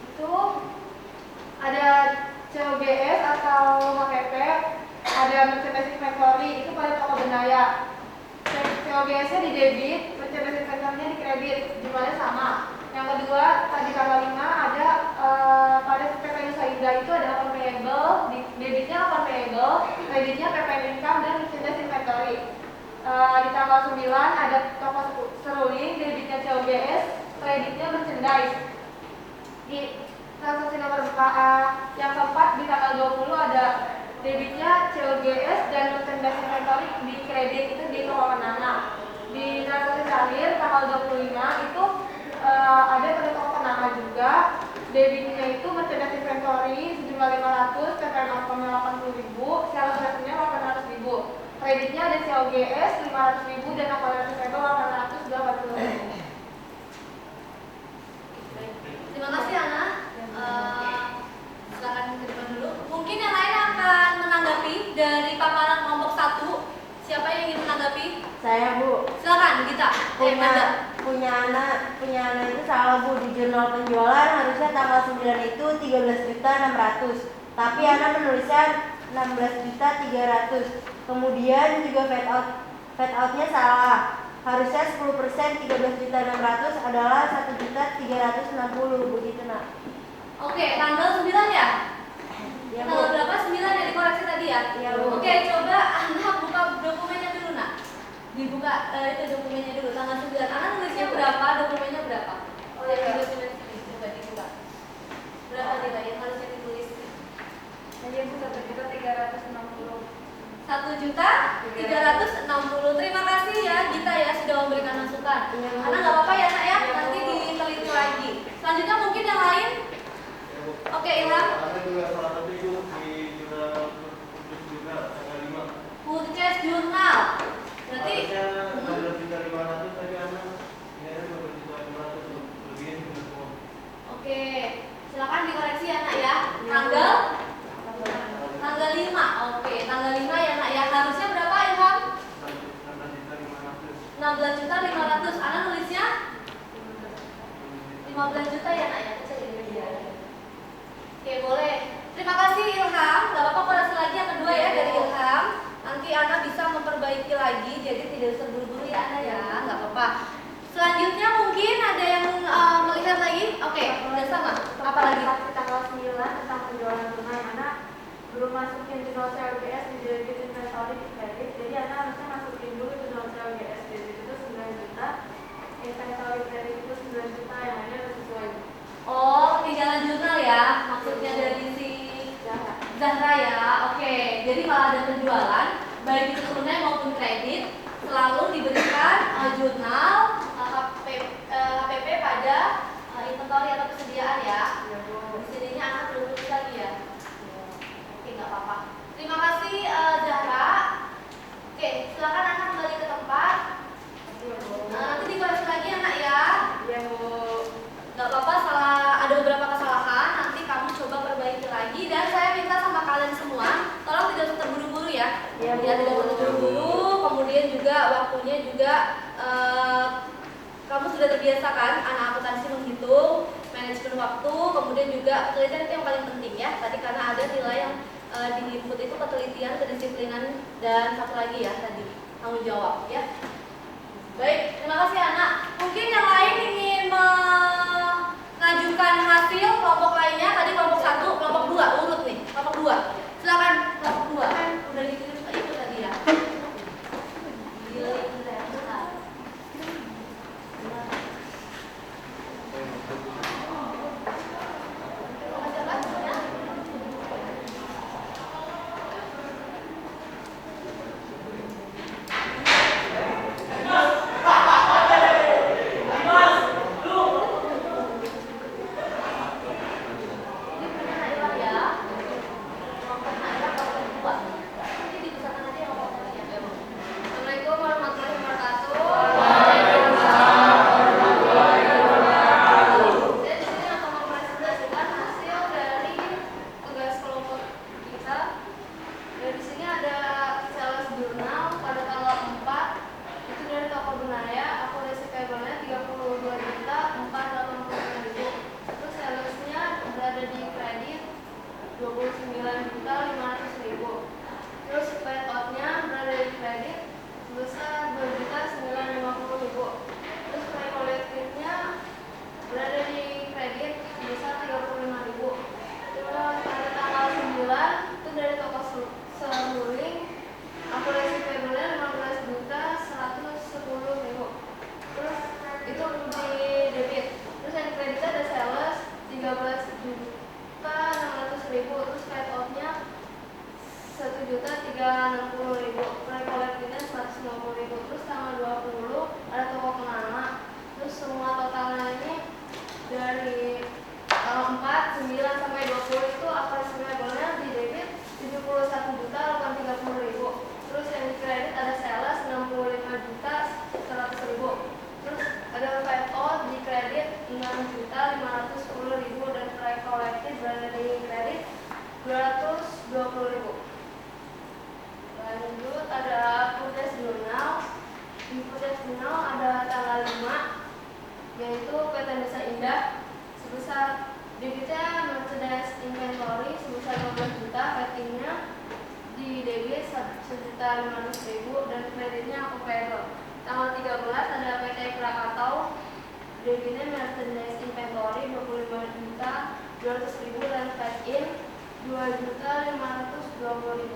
Itu ada COGS atau HPP, ada merchandise inventory itu pada toko Benaya. COGS-nya di debit, merchandise inventory-nya di kredit, jumlahnya sama. Yang kedua, tadi tanggal 5 ada Di tanggal 9 ada toko seruling, debitnya COGS, kreditnya merchandise. Di transaksi nomor yang keempat di tanggal 20 ada debitnya COGS dan merchandise inventory di kredit itu di toko Kenanga. Di transaksi terakhir tanggal 25 itu ada pada toko Kenanga juga, debitnya itu merchandise inventory sejumlah 500, PPN outcome-nya 80.000, sales revenue 800.000. Kreditnya ada COGS 500.000 dan operating revenue 880.000. Terima kasih Ana. Silakan ke depan dulu. Mungkin yang lain akan menanggapi dari paparan kelompok 1. Siapa yang ingin menanggapi? Saya, Bu. Silakan Gita. Punya anak itu salah, Bu. Di jurnal penjualan harusnya tanggal 9 itu 13.600.000. Tapi anak menulisnya 16.300.000. Kemudian juga fade outnya salah. Harusnya 10% 13.600.000 adalah 1.360.000, begitu nak. Oke, tanggal 9 ya? Ya, Bu. Tanggal berapa? 9 ya dikoreksi tadi ya? Iya, Bu. Oke, coba Anda buka dokumennya dulu nak. Dibuka itu dokumennya dulu tanggal 9. Anda nulisnya berapa? Dokumennya berapa? Oh ya, dokumen sini coba dibuka. Berapa nih Mbak yang harusnya ditulis? Jadi Bu, 1.360.000. 1.360.000. Terima kasih ya Gita ya sudah memberikan masukan. Karena nggak apa-apa ya nak ya, nanti diteliti lagi. Selanjutnya mungkin yang lain. Oke Ilham. Ada juga salah satu itu di jurnal tanggal 5. Purchase jurnal. Berarti Harusnya 16.500.000 tapi anak ini ada 12.500.000 lebihnya juga semua. oke, silakan dikoreksi ya nak ya. Tanggal 5. Oke, tanggal 5 ya nak ya. Harusnya berapa Ilham? 16.500.000. Anak nulisnya 15 juta ya nak ya. Oke, boleh. Terima kasih Ilham. Gak apa-apa koreksi lagi yang kedua ya dari Ilham. Nanti Ana bisa memperbaiki lagi, jadi tidak terburu-buru ya Ana ya. Gak apa-apa. Selanjutnya mungkin ada yang melihat lagi. Oke, udah sama. Apa lagi? Tanggal 9 tentang penjualan rumah anak belum masukin jurnal COGS di debit inventory di kredit, jadi anak harusnya masukin dulu jurnal COGS debit itu 9 juta, inventory kredit itu 9 juta, yang lainnya harus sesuai. Oh, ketinggalan jurnal ya. Maksudnya dari si Zahra ya. Oke, jadi kalau ada penjualan, baik itu tunai maupun kredit, selalu diberikan jurnal HPP pada inventory atau persediaan ya. Di sininya anak belum tulis lagi ya. Oke, nggak apa-apa. Terima kasih Zahra. Oke, silakan anak kembali ke tempat. Nanti dikoreksi lagi anak ya. Iya Bu. Gak apa-apa, ada beberapa kesalahan, nanti kamu coba perbaiki lagi. Dan saya minta sama kalian semua, tolong tidak terburu-buru ya. Iya, Bu. Ya, tidak terburu-buru. Kemudian juga waktunya juga kamu sudah terbiasa kan, anak akuntansi menghitung, manajemen waktu, kemudian juga penelitian itu yang paling penting ya. Tadi karena ada nilai yang di input itu ketelitian, kedisiplinan, dan satu lagi ya tadi tanggung jawab ya. Baik, terima kasih anak. Mungkin yang lain ingin mengajukan hasil kelompok lainnya. Tadi kelompok 1, kelompok 2, urut nih. Kelompok 2. Silakan kelompok 2. Udah dikirim ke itu tadi ya. Assalamualaikum warahmatullahi wabarakatuh. Saya di sini akan mempresentasikan hasil dari tugas kelompok kita. Dan di sini ada sales jurnal pada tanggal 4 itu dari toko Benaya, akurasi payable-nya 32.485.000. Terus salesnya berada di kredit 29.500.000. Terus pay out-nya berada di kredit sebesar 2.950.000. Terus pay kolektifnya berada di kredit sebesar 35.000. Terus pada tanggal 9 itu dari toko seruling, akurasi payable-nya 15 juta tanggal 4, 9 sampai 20 itu accounts payable-nya di debit 71.830.000. Terus yang di kredit ada sales 65.100.000. Terus ada FIO di kredit 6.510.000 dan proyek kolektif berada di kredit 220.000. Lanjut ada purchase jurnal. Di purchase jurnal ada tanggal 5 yaitu PT Desa Indah sebesar debitnya merchandise inventory sebesar 15 juta, ratingnya di debit 1.500.000 dan kreditnya aku payable. Tanggal 13 ada PT Krakatau, debitnya merchandise inventory 25 juta 200.000 dan paid in 2.520.000.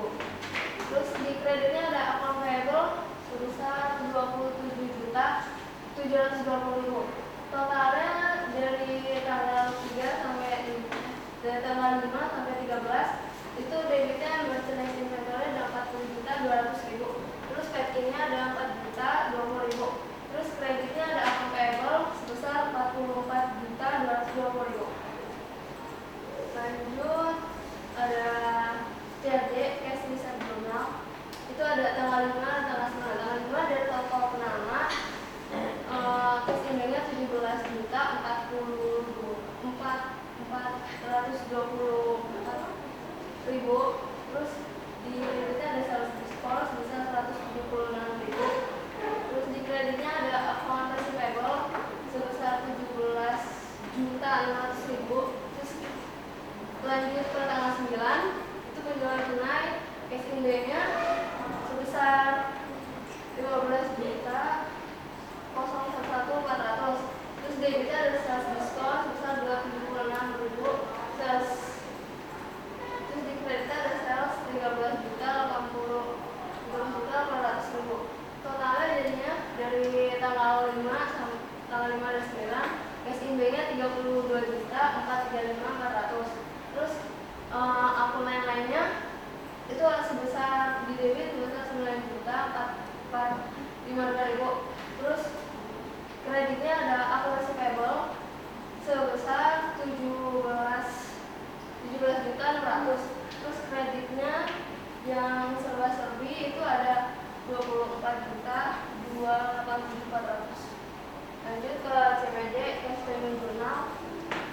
Terus di kreditnya ada account payable sebesar 27 juta 720.000. Totalnya dari tanggal 3 sampai dari tanggal 5 sampai 13 itu debitnya merchandise inventory ada 40 juta 200.000. Terus paid-in-nya ada 4 juta 20.000. Terus kreditnya ada account payable sebesar 44 juta 220.000. Lanjut ada CAD cash reserve journal. Itu ada tanggal 5 dan tanggal 9. Tanggal 5 dari total penama cash in-nya 17 juta 424.000. Terus di kreditnya ada sales diskon sebesar 176.000. Terus di kreditnya ada account receivable sebesar 17 juta 500.000. Terus lanjut ke tanggal 9 itu penjualan tunai cash in-nya sebesar 15 juta 011.400. Terus debitnya ada sales diskon sebesar 276.000. Terus di kreditnya ada sales 13 juta 80.400.000. Totalnya jadinya dari tanggal 5 sampai tanggal 5 dan 9 cash in-nya 32 juta 435.400. Terus akun yang lainnya itu sebesar di debit sebesar 9 juta 445.000. Terus kreditnya ada akun receivable sebesar 17 juta 600. Terus kreditnya yang serba-serbi itu ada 24 juta 287.400. Lanjut ke CPJ cash payment journal.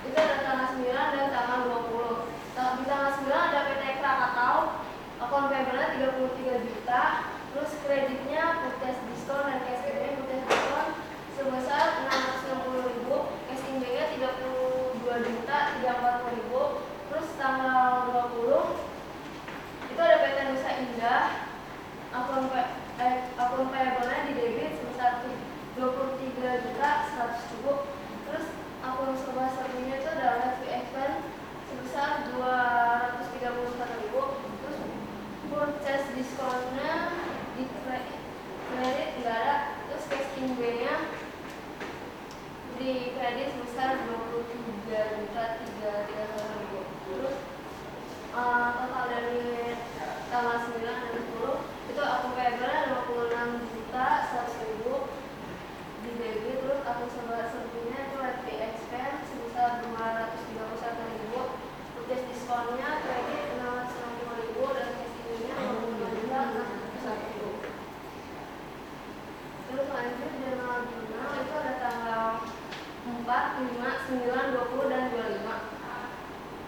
Itu ada tanggal 9 dan tanggal 20. Di tanggal 9 ada PT Krakatau, akun payable-nya 33 juta. Terus kreditnya purchase diskon dan cash in-nya purchase diskon sebesar 660.000, cash in-nya 32 juta 340.000. Terus tanggal 20 itu ada PT Desa Indah, akun payable-nya di debit sebesar 23 juta 100.000. Terus akun serba-serbinya itu ada late fee expense sebesar 231.000. Terus purchase diskonnya di kredit nggak ada. Terus cash in-nya di kredit sebesar 23 juta 331.000. Terus total dari tanggal 9 dan 10 itu akun payable 56 juta 100.000 di debit. Terus akun serba-serbinya itu late fee expense sebesar 231.000. Purchase diskonnya kredit 665.000 dan cash in-nya 25 juta 601.000. Terus lanjut jurnal itu ada tanggal 4, 5, 9, 20 dan 25.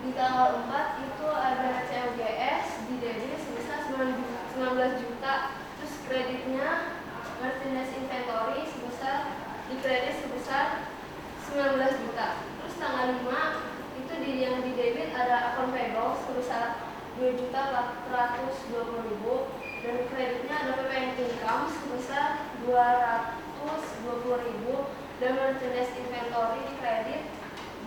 Di tanggal 4 itu ada COGS di debit sebesar 19 juta. Terus kreditnya merchandise inventory sebesar di kredit sebesar 19 juta. Terus tanggal 5 itu yang di debit ada account payable sebesar 2.420.000 dan kreditnya ada PPN income sebesar 220.000 dan merchandise inventory di kredit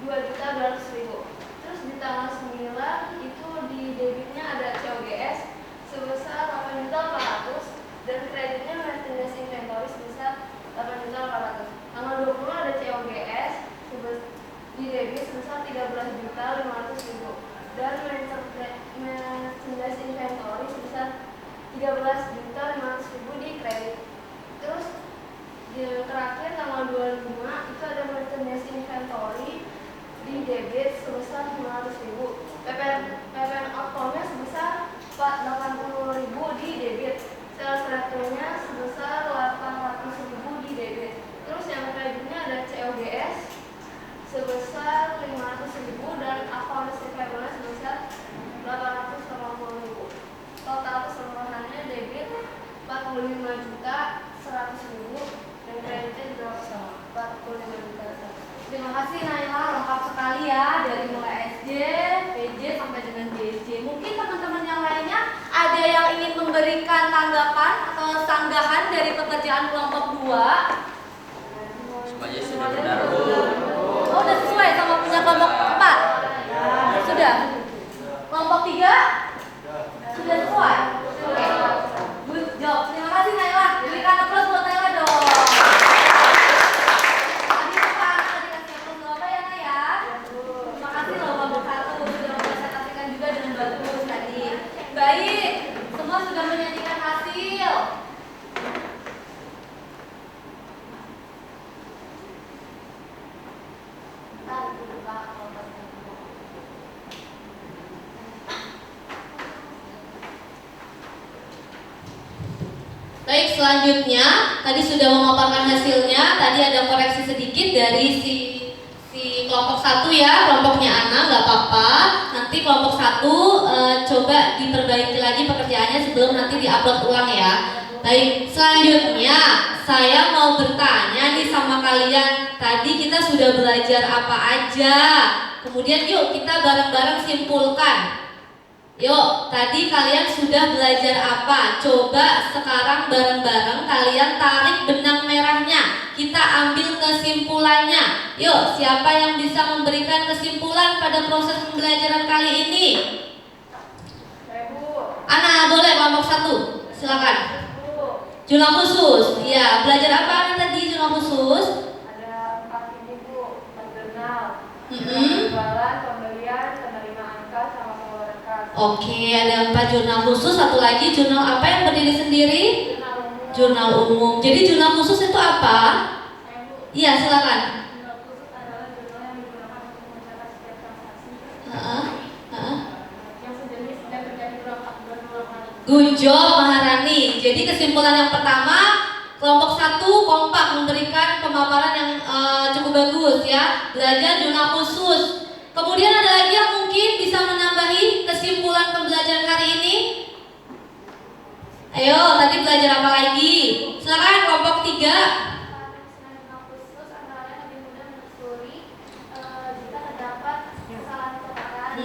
2.200.000. Terus di tanggal 9 itu di debitnya ada COGS sebesar 8.400 dan kreditnya merchandise inventory sebesar 8.400. Tanggal 20 ada COGS di debit sebesar 13.500.000 dan merchandise inventory sebesar 13.500.000 di kredit. Terus di terakhir tanggal 25 itu ada merchandise inventory di debit sebesar 500.000. PPN outboundnya sebesar 80.000 di debit. Sales revenue-nya sebesar 800.000 di debit. Terus yang kreditnya ada COGS sebesar 500.000 dan account receivable-nya sebesar 880.000. Total keseluruhannya debit 45.100.000 dan kreditnya juga sama 45.100.000. Terima kasih Naila, lengkap sekali ya dari mulai SD, PJ sampai dengan JJ. Mungkin teman-teman yang lainnya ada yang ingin memberikan tanggapan atau sanggahan dari pekerjaan kelompok 2? Semuanya sudah benar, Bu. Oh, udah sesuai sama punya kelompok 4? Sudah. Kelompok 3? Sudah sesuai? Oke. Good job. Terima kasih Naila. Berikan aplaus buat Naila dong. Tadi Pak dikasih aplaus berapa ya Naya? Terima kasih loh kelompok 1 sudah mempresentasikan juga dengan bagus tadi. Baik, semua sudah menyajikan hasil. Baik, selanjutnya tadi sudah memaparkan hasilnya. Tadi ada koreksi sedikit dari si kelompok 1 ya, kelompoknya Ana, nggak apa-apa. Nanti kelompok 1 coba diperbaiki lagi pekerjaannya sebelum nanti diupload ulang ya. Baik, selanjutnya saya mau bertanya nih sama kalian. Tadi kita sudah belajar apa aja. Kemudian yuk kita bareng-bareng simpulkan. Yuk, tadi kalian sudah belajar apa? Coba sekarang bareng-bareng kalian tarik benang merahnya. Kita ambil kesimpulannya. Yuk, siapa yang bisa memberikan kesimpulan pada proses pembelajaran kali ini? Ana, boleh kelompok 1. Silakan. Jurnal khusus. Iya, belajar apa Ana tadi jurnal khusus? Ada 4 ini Bu, jurnal. Mm-hmm. Jualan, pembelian, penerima angka sama pengeluaran kas. Oke, ada 4 jurnal khusus. Satu lagi jurnal apa yang berdiri sendiri? Jurnal umum. Jadi jurnal khusus itu apa? Iya, silakan. Jurnal khusus adalah jurnal yang digunakan untuk mencatat setiap transaksi yang sejenis dan terjadi berulang kali. Good job Maharani. Jadi kesimpulan yang pertama, kelompok 1 kompak memberikan pemaparan yang cukup bagus ya. Belajar jurnal khusus. Kemudian ada lagi yang mungkin bisa menambahi kesimpulan pembelajaran hari ini? Ayo, tadi belajar apa lagi? Silakan kelompok 3. Jurnal khusus antara lain lebih mudah menelusuri jika terdapat kesalahan catatan,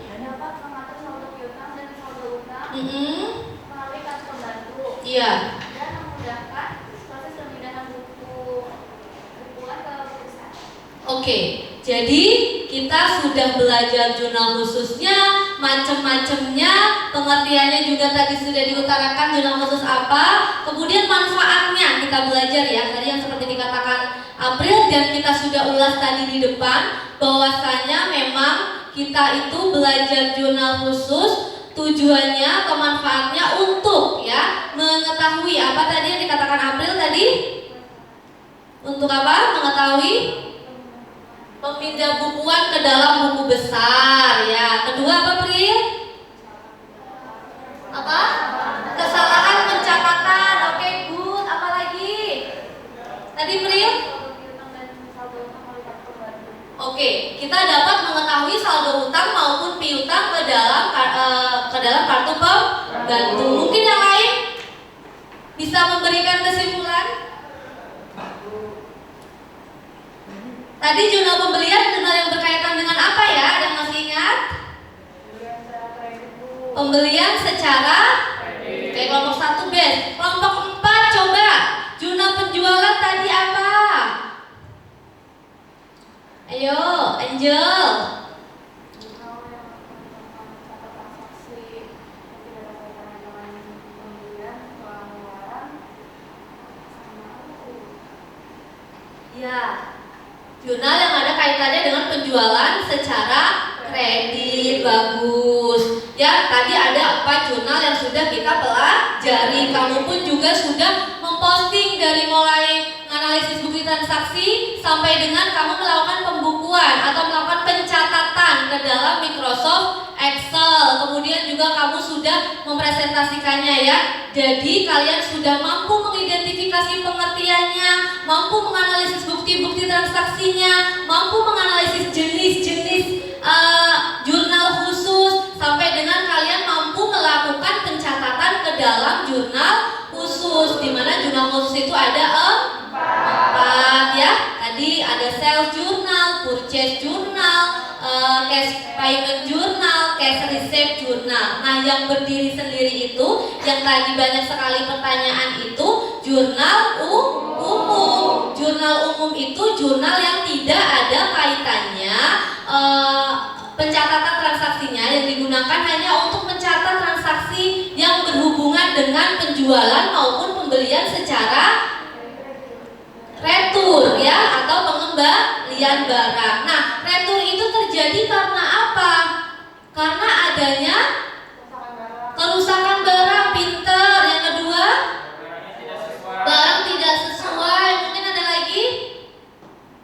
dapat mengatur saldo piutang dan saldo utang melalui kartu pembantu, Iya. dan memudahkan proses pemindahan bukuan ke perusahaan. Oke, jadi kita sudah belajar jurnal khususnya, macam-macamnya, pengertiannya juga tadi sudah diutarakan jurnal khusus apa, kemudian manfaatnya kita belajar ya, tadi yang seperti dikatakan April dan kita sudah ulas tadi di depan, bahwasanya memang kita itu belajar jurnal khusus tujuannya atau manfaatnya untuk ya mengetahui apa tadi yang dikatakan April tadi, untuk apa? Mengetahui pemindah bukuan ke dalam buku besar ya. Kedua apa Pril? Apa? Kesalahan pencatatan. Oke, good. Apa lagi? Tadi Pril? Oke, kita dapat mengetahui saldo utang maupun piutang ke dalam kartu pembantu. Mungkin yang lain bisa memberikan kesimpulan? Tadi jurnal pembelian, jurnal yang berkaitan dengan apa ya? Ada yang masih ingat? Pembelian secara kredit. Oke, kelompok 1 best. Kelompok 4 coba. Jurnal penjualan tadi apa? Ayo, Angel. Ya. Jurnal yang ada kaitannya dengan penjualan secara kredit. Bagus. Ya, tadi ada 4 jurnal yang sudah kita pelajari. Kamu pun juga sudah memposting dari mulai analisis buku kita transaksi sampai dengan kamu melakukan pembukuan atau melakukan pencatatan ke dalam Microsoft Excel. Kemudian juga kamu sudah mempresentasikannya ya. Jadi kalian sudah mampu mengidentifikasi pengertiannya, mampu menganalisis bukti-bukti transaksinya, mampu menganalisis jenis-jenis jurnal khusus, sampai dengan kalian mampu melakukan pencatatan ke dalam jurnal khusus, di mana jurnal khusus itu ada 4 ya. Tadi ada sales journal, purchase journal, cash payment journal, cash receipt journal. Nah, yang berdiri sendiri itu, yang tadi banyak sekali pertanyaan itu, jurnal umum. Jurnal umum itu jurnal yang tidak ada kaitannya pencatatan transaksinya, yang digunakan hanya untuk mencatat transaksi yang berhubungan dengan penjualan maupun pembelian secara retur ya, atau pengembalian barang. Nah, retur itu terjadi karena apa? Karena adanya kerusakan barang. Pinter. Yang kedua, barang tidak sesuai. Mungkin ada lagi,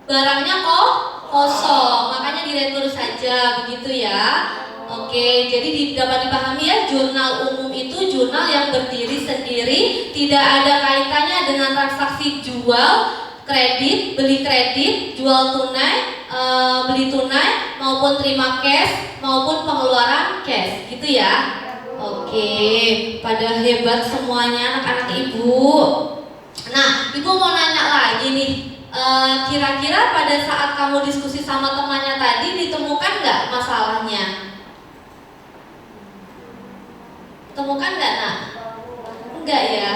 barangnya kosong, makanya diretur saja, begitu ya. Oke, jadi dapat dipahami ya, jurnal umum itu jurnal yang berdiri sendiri, tidak ada kaitannya dengan transaksi jual kredit, beli kredit, jual tunai, beli tunai, maupun terima cash, maupun pengeluaran cash, gitu ya. Oke, pada hebat semuanya anak-anak ibu. Nah, ibu mau nanya lagi nih. Kira-kira pada saat kamu diskusi sama temannya tadi ditemukan nggak masalahnya? Temukan nggak nak? Enggak ya.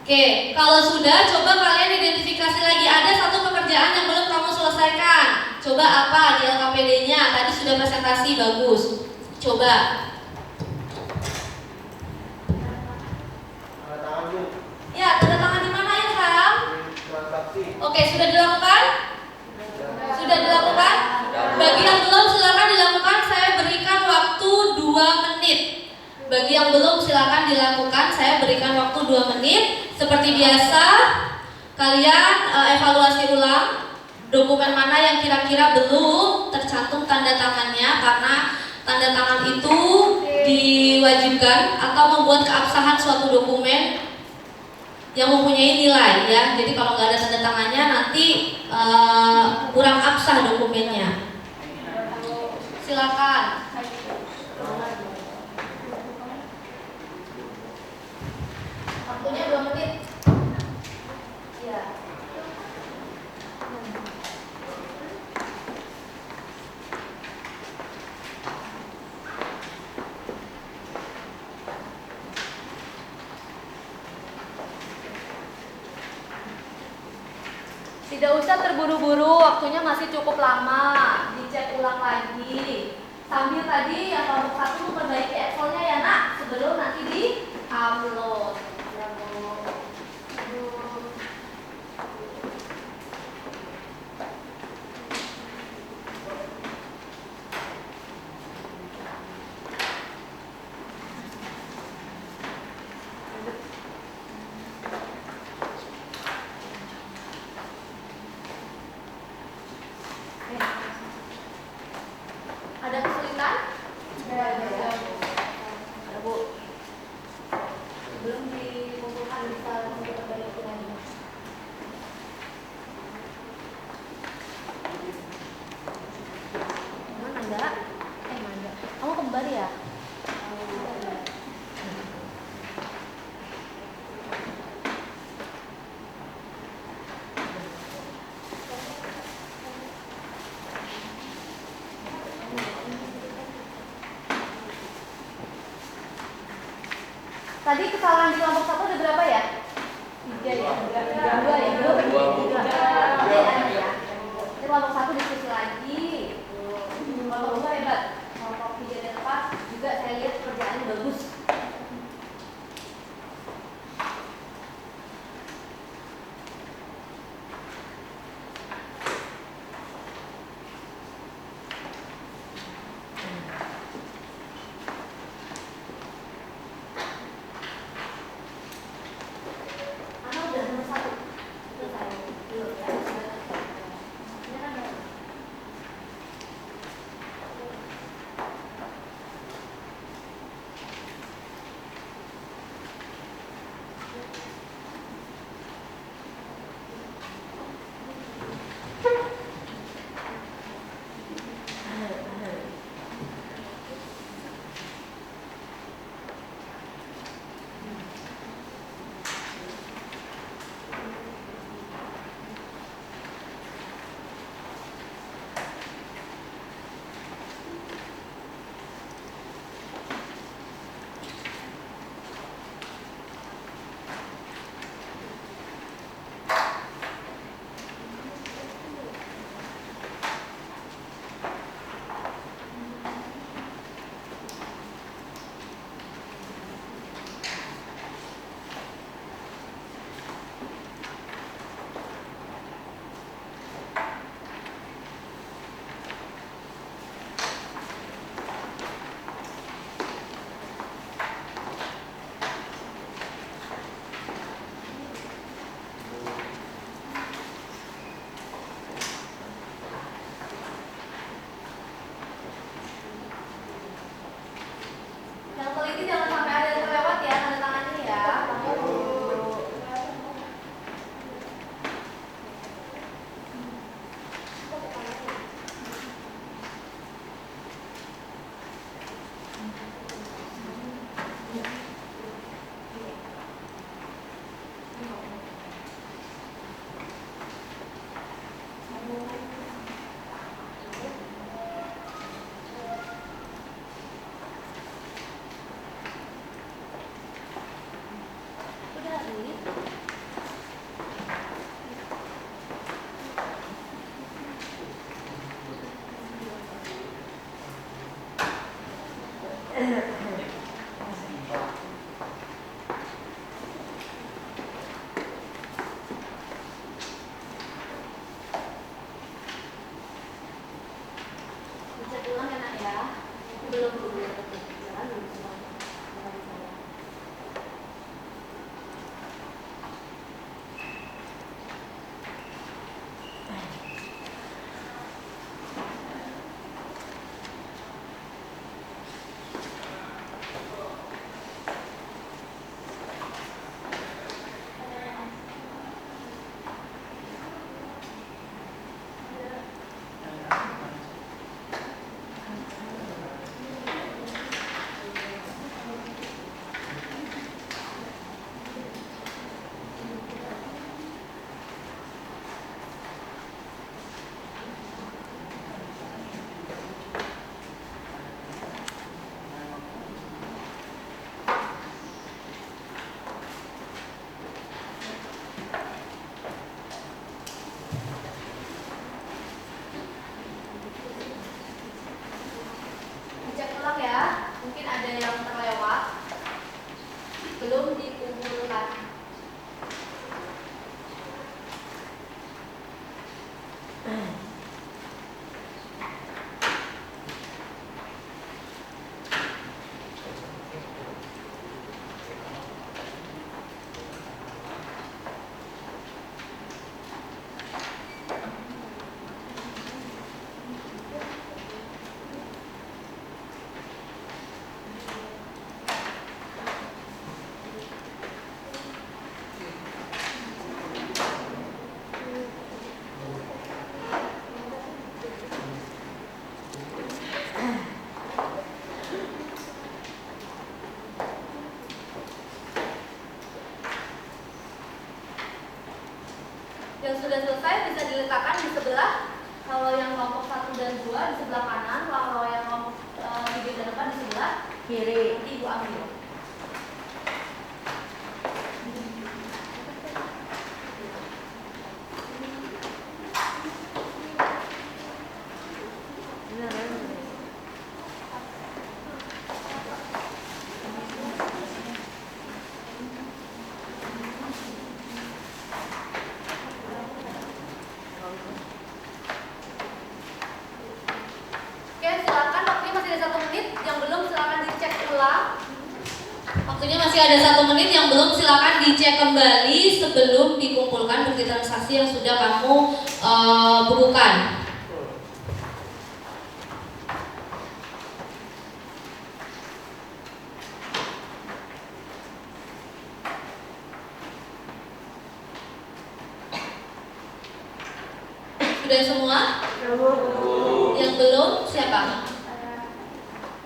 Oke, kalau sudah, coba kalian identifikasi lagi, ada satu pekerjaan yang belum kamu selesaikan. Coba apa di LKPD-nya? Tadi sudah presentasi, bagus. Coba. Tanda tangan Bu. Ya, tanda tangan di mana Ilham? Transaksi. Oke, sudah dilakukan? Sudah dilakukan? Bagi yang belum silakan dilakukan, saya berikan waktu 2 menit. Bagi yang belum silakan dilakukan, saya berikan waktu 2 menit. Seperti biasa, kalian evaluasi ulang dokumen mana yang kira-kira belum tercantum tanda tangannya, karena tanda tangan itu diwajibkan atau membuat keabsahan suatu dokumen yang mempunyai nilai ya. Jadi kalau nggak ada tanda tangannya nanti kurang absah dokumennya. Silakan. Waktunya 2 menit. Iya. Tidak usah terburu-buru, waktunya masih cukup lama. Dicek ulang lagi. Sambil tadi yang nomor 1 memperbaiki Excelnya ya nak, sebelum nanti di-upload. Ya Bu. Ada kesulitan? Ada Bu. Sebelum dikumpulkan bisa memperbaiki lagi. Manda? Manda. Kamu kembar ya? Tadi kesalahan di kelompok 1 ada berapa ya? 3 ya? 2 ya? 2 ya? Di kelompok 1 diskusi lagi. Kelompok 2 hebat. Kelompok 3 dan 4 juga saya lihat kerjaannya bagus. Anak udah nomor 1. Selesai. Belum ya? sudah selesai bisa diletakkan di sebelah. Kalau yang kelompok 1 dan 2 di sebelah kanan, kalau yang kelompok 3 dan 4 di sebelah Kiri. nanti Ibu ambil. Oke, silakan. Waktunya masih ada 1 menit. Yang belum silakan dicek ulang. Waktunya masih ada 1 menit. Yang belum silakan dicek kembali sebelum dikumpulkan bukti transaksi yang sudah kamu bukukan. Sudah semua? Yang belum siapa?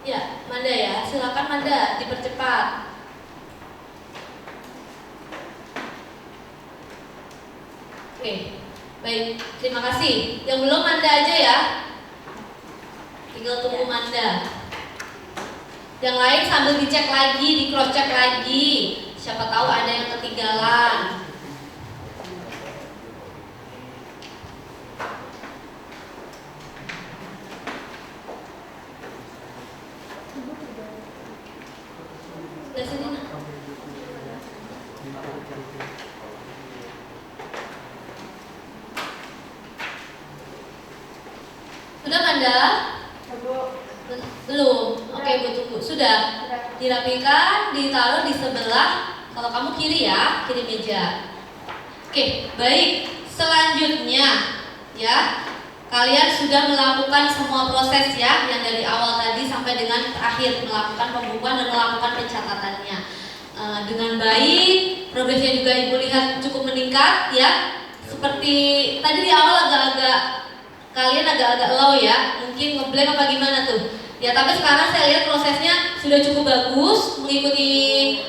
Ya, Manda ya. Silakan Manda dipercepat. Oke, baik. Terima kasih. Yang belum Manda aja ya. Tinggal tunggu Manda. Yang lain sambil dicek lagi, di cross check lagi. Siapa tahu ada yang ketinggalan. Udah sini nak. Sudah Manda? Belum. Oke, Bu tunggu. Sudah. Dirapikan, ditaruh di sebelah. Kalau kamu kiri ya, kiri meja. Oke, baik. Selanjutnya ya, kalian sudah melakukan semua proses ya, yang dari awal tadi sampai dengan terakhir melakukan pembukuan dan melakukan pencatatannya dengan baik. Progresnya juga Ibu lihat cukup meningkat ya. Seperti tadi di awal kalian agak-agak low ya, mungkin ngeblank apa gimana tuh? Ya, tapi sekarang saya lihat prosesnya sudah cukup bagus, mengikuti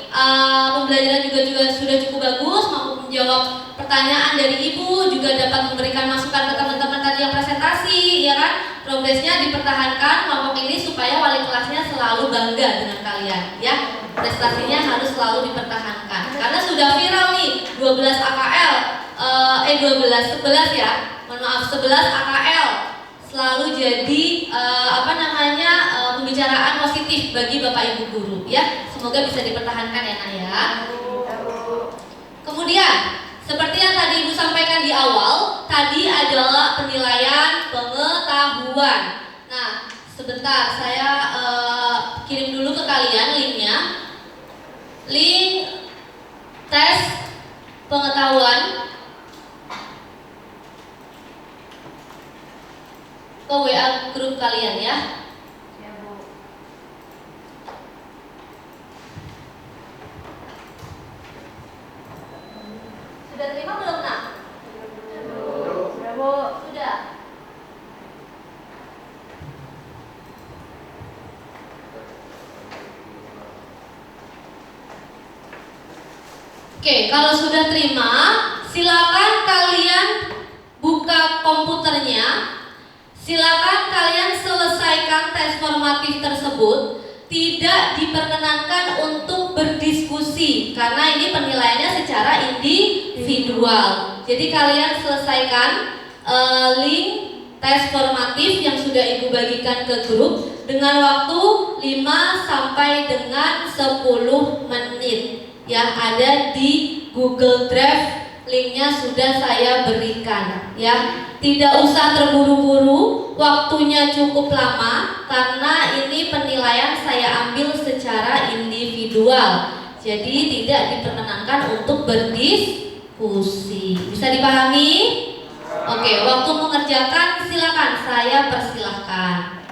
pembelajaran juga sudah cukup bagus, mampu menjawab pertanyaan dari Ibu, juga dapat memberikan masukan ke teman-teman tadi yang presentasi, ya kan? Progresnya dipertahankan kelompok ini supaya wali kelasnya selalu bangga dengan kalian, ya. Prestasinya harus selalu dipertahankan. Karena sudah viral nih, 11 AKL, 11 ya, mohon maaf, 11 AKL selalu jadi pembicaraan positif bagi Bapak Ibu guru ya. Semoga bisa dipertahankan ya Nak ya. Kemudian seperti yang tadi Ibu sampaikan di awal, tadi adalah penilaian pengetahuan. Nah, sebentar saya kirim dulu ke kalian linknya. Link tes pengetahuan ke WA grup kalian ya. Sudah terima belum Nak? Sudah Bu. Sudah. Oke, kalau sudah terima, silakan kalian buka komputernya. Silakan kalian selesaikan tes formatif tersebut. Tidak diperkenankan untuk berdiskusi karena ini penilaiannya secara individual. Jadi kalian selesaikan link tes formatif yang sudah Ibu bagikan ke grup dengan waktu 5 sampai dengan 10 menit. Yang ada di Google Drive, linknya sudah saya berikan ya. Tidak usah terburu-buru, waktunya cukup lama karena ini penilaian saya ambil secara individual. Jadi tidak diperkenankan untuk berdiskusi. Bisa dipahami? Oke, waktu mengerjakan silakan, saya persilahkan.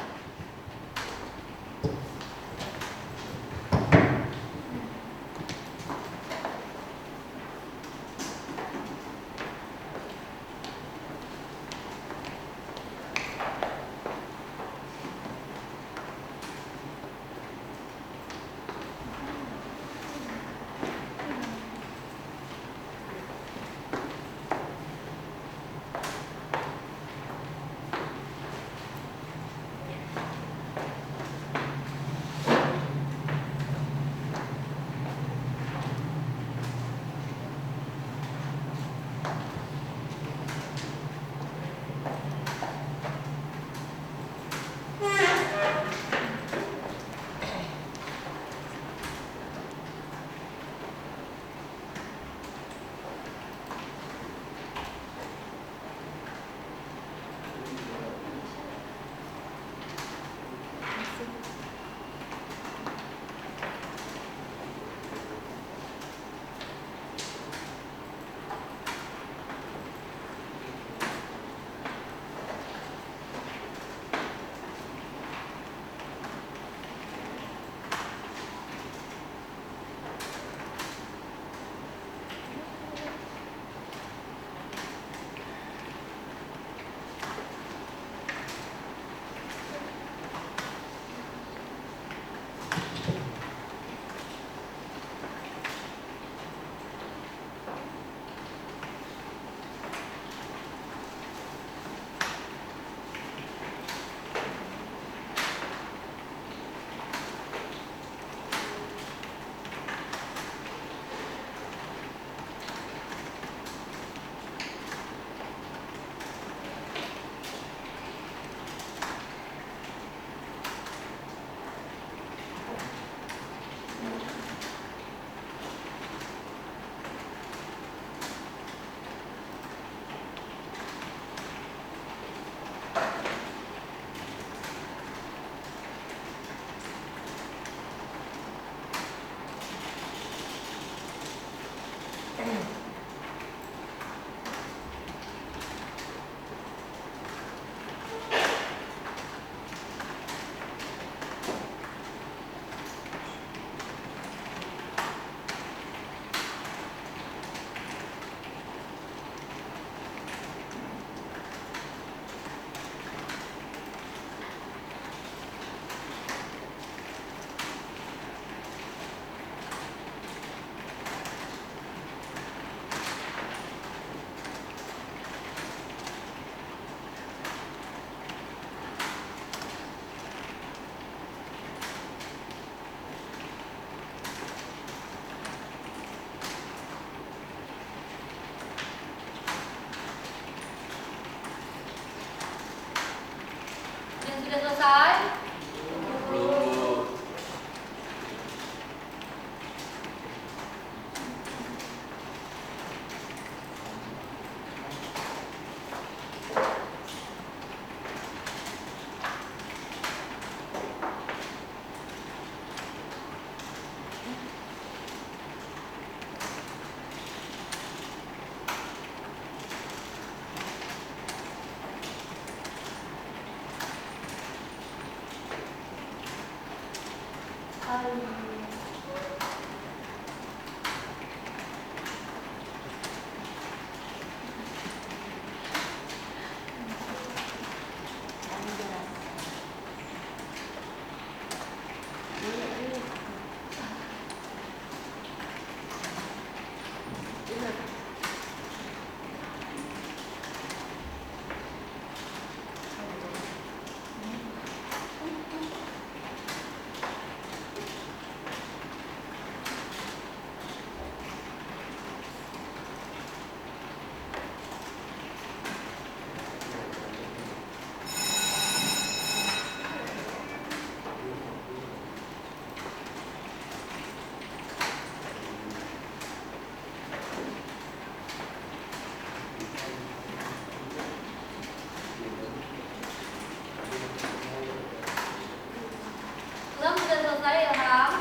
Belum sudah selesai Ilham?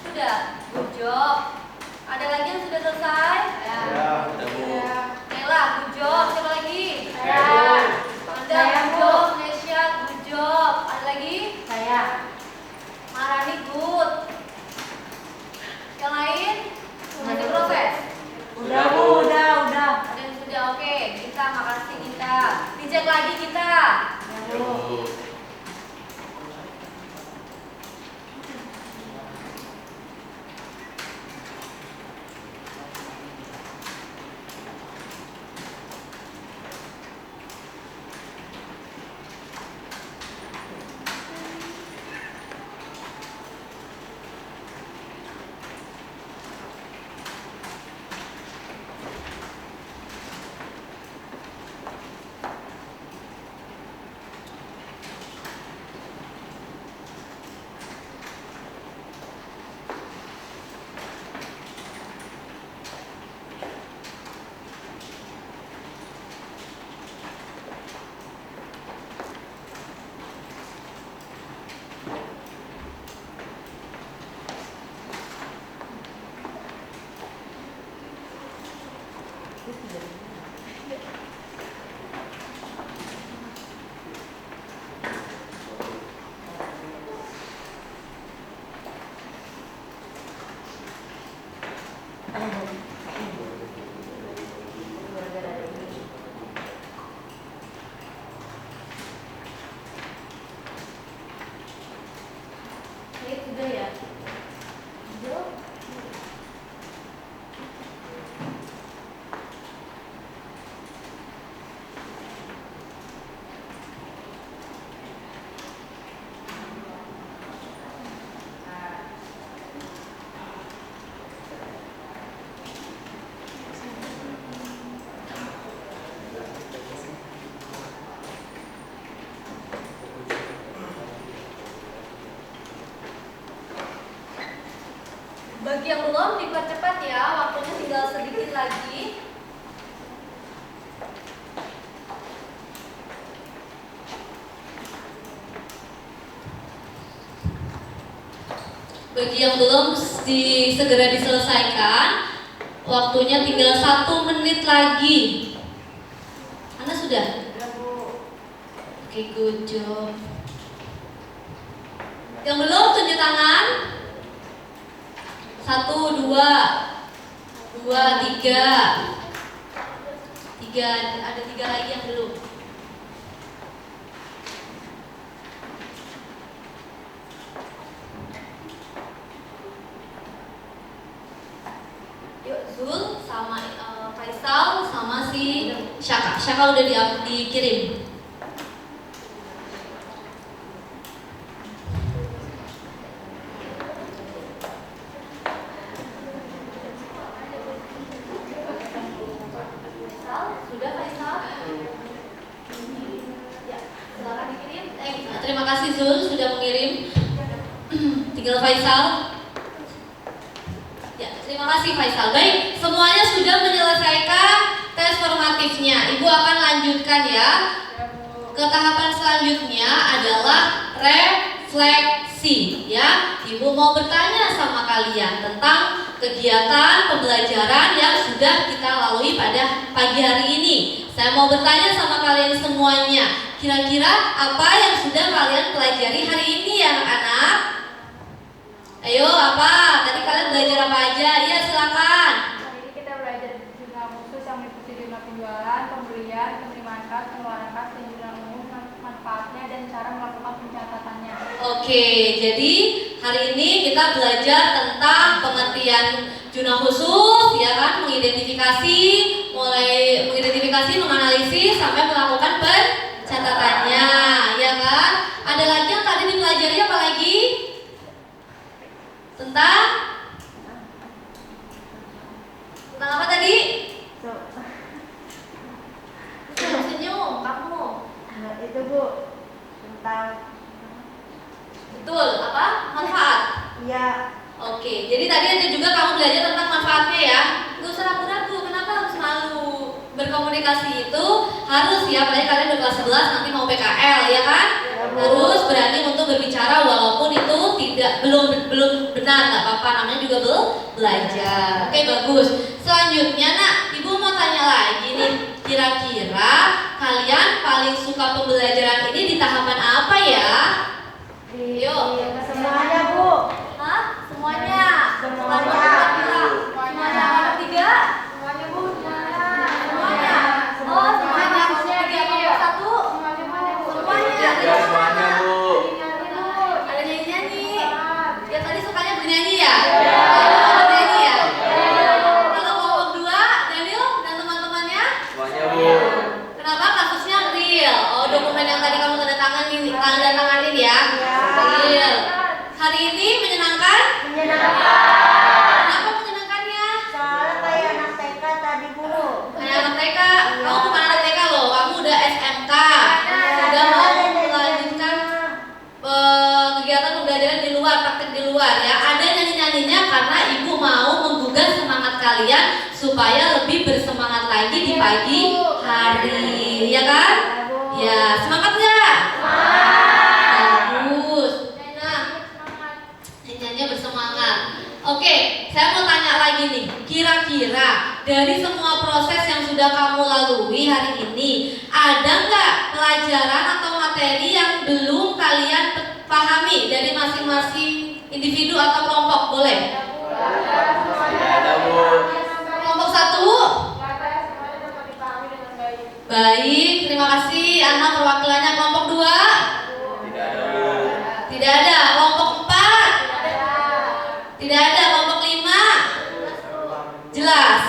Sudah. Good job. Ada lagi yang sudah selesai? Ya. Nela, good job. Siapa lagi? Saya. Anda, Saya, good Bu. job. Nesya, good job. Ada lagi? Saya. Marani, good. Yang lain? Masih proses? Udah Bu, udah. Ada yang sudah, oke. Kita, makasih kita. Dicek lagi kita. Ya Bu. Oke, sudah ya? Sudah. Bagi yang belum dipercepat ya, waktunya tinggal sedikit lagi. Bagi yang belum segera diselesaikan, waktunya tinggal 1 menit lagi. Anda sudah? Oke, good job. Yang belum tunjuk tangan. 1, 2, 3. Ada 3 lagi yang belum. Yuk, Zul sama Faisal sama si Syaka. Syaka udah dikirim. Faisal, sudah Faisal? Ya, silakan dikirim. Terima kasih Zul sudah mengirim. Tinggal Faisal. Ya, terima kasih Faisal. Baik, semuanya sudah menyelesaikan tes formatifnya. Ibu akan lanjutkan ya. Ke tahapan selanjutnya adalah refleksi ya. Ibu mau bertanya sama kalian tentang kegiatan pembelajaran yang sudah kita lalui pada pagi hari ini. Saya mau bertanya sama kalian semuanya. Kira-kira apa yang sudah kalian pelajari hari ini ya anak-anak? Oke, jadi hari ini kita belajar tentang pengertian jurnal khusus, ya kan, mengidentifikasi, menganalisis sampai melakukan pencatatannya, ya kan? Ada lagi yang tadi dipelajari apa lagi? Tentang apa tadi? Senyum, kamu. Itu Bu tentang Betul, apa? Manfaat. ya Oke, jadi tadi ada juga kamu belajar tentang manfaatnya ya. Gak usah ragu-ragu, kenapa harus malu? Berkomunikasi itu harus ya, apalagi kalian udah kelas 11 nanti mau PKL ya kan? Harus berani untuk berbicara walaupun itu belum benar, nggak apa-apa, namanya juga belajar. Oke, bagus. Selanjutnya nak, Ibu mau tanya lagi nih, kira-kira kalian paling suka pembelajaran ini di tahapan apa ya? Yuk. semuanya Bu. Hah? Semuanya? Semuanya. Semuanya apa tiga? Semuanya Bu, semuanya. Semuanya. Oh, semuanya. Tiga kelompok satu. Semuanya. Ya semuanya Bu. Ada nyanyi-nyanyi. Ya tadi sukanya bernyanyi ya? Ya. Bernyanyi ya? Kalau kelompok dua, Daniel dan teman-temannya? Semuanya Bu. Kenapa kasusnya real? Oh, dokumen yang tadi kamu tanda tanganin ya? Real. Hari ini menyenangkan? Menyenangkan. Kenapa menyenangkannya? Soalnya kayak anak TK tadi Bu. Kayak anak TK, kamu bukan anak TK loh, kamu udah SMK, udah mau melanjutkan kegiatan pembelajaran di luar, praktek di luar ya. Ada nyanyi-nyanyinya karena ibu mau menggugah semangat kalian supaya lebih bersemangat lagi di pagi hari, ya kan? Ya, semangat nggak? Bagus. Nah, nyanyinya bersemangat. Oke, saya mau tanya lagi nih. Kira-kira dari semua proses yang sudah kamu lalui hari ini, ada nggak pelajaran atau materi yang belum kalian pahami dari masing-masing individu atau kelompok? Boleh? Ada Bu. Kelompok satu? Baik, terima kasih Ana perwakilannya. Kelompok dua? Tidak ada Bu. Tidak ada. Kelompok empat? Tidak ada. Kelompok lima? Jelas.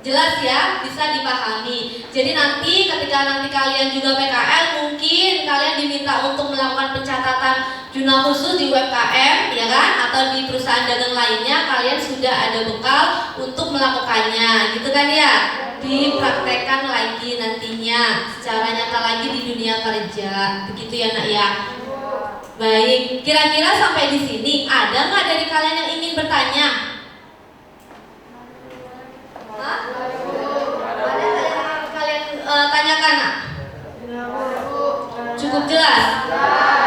Jelas ya, bisa dipahami. Jadi nanti ketika kalian juga PKL, mungkin kalian diminta untuk melakukan pencatatan jurnal khusus di UMKM, ya kan? Atau di perusahaan dagang lainnya, kalian sudah ada bekal untuk melakukannya, gitu kan ya? Dipraktekkan lagi nantinya secara nyata lagi di dunia kerja, begitu ya nak ya? Baik, kira-kira sampai di sini ada nggak dari kalian yang ingin bertanya? Hah? Ada yang kalian tanyakan nak? Cukup jelas?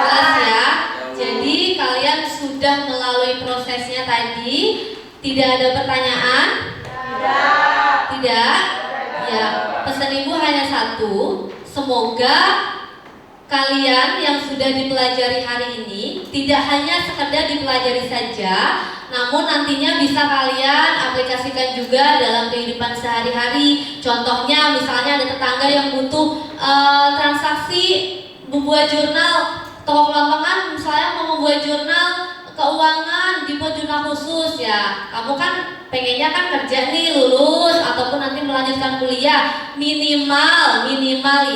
Jelas ya? Jadi kalian sudah melalui prosesnya tadi, tidak ada pertanyaan? Tidak? Ya, pesan ibu hanya satu, semoga kalian yang sudah dipelajari hari ini tidak hanya sekedar dipelajari saja, namun nantinya bisa kalian aplikasikan juga dalam kehidupan sehari-hari. Contohnya misalnya ada tetangga yang butuh transaksi membuat jurnal, toko kelompokan misalnya mau membuat jurnal keuangan, dibuat jurnal khusus ya. Kamu kan pengennya kan kerja nih, lulus ataupun nanti melanjutkan kuliah, minimal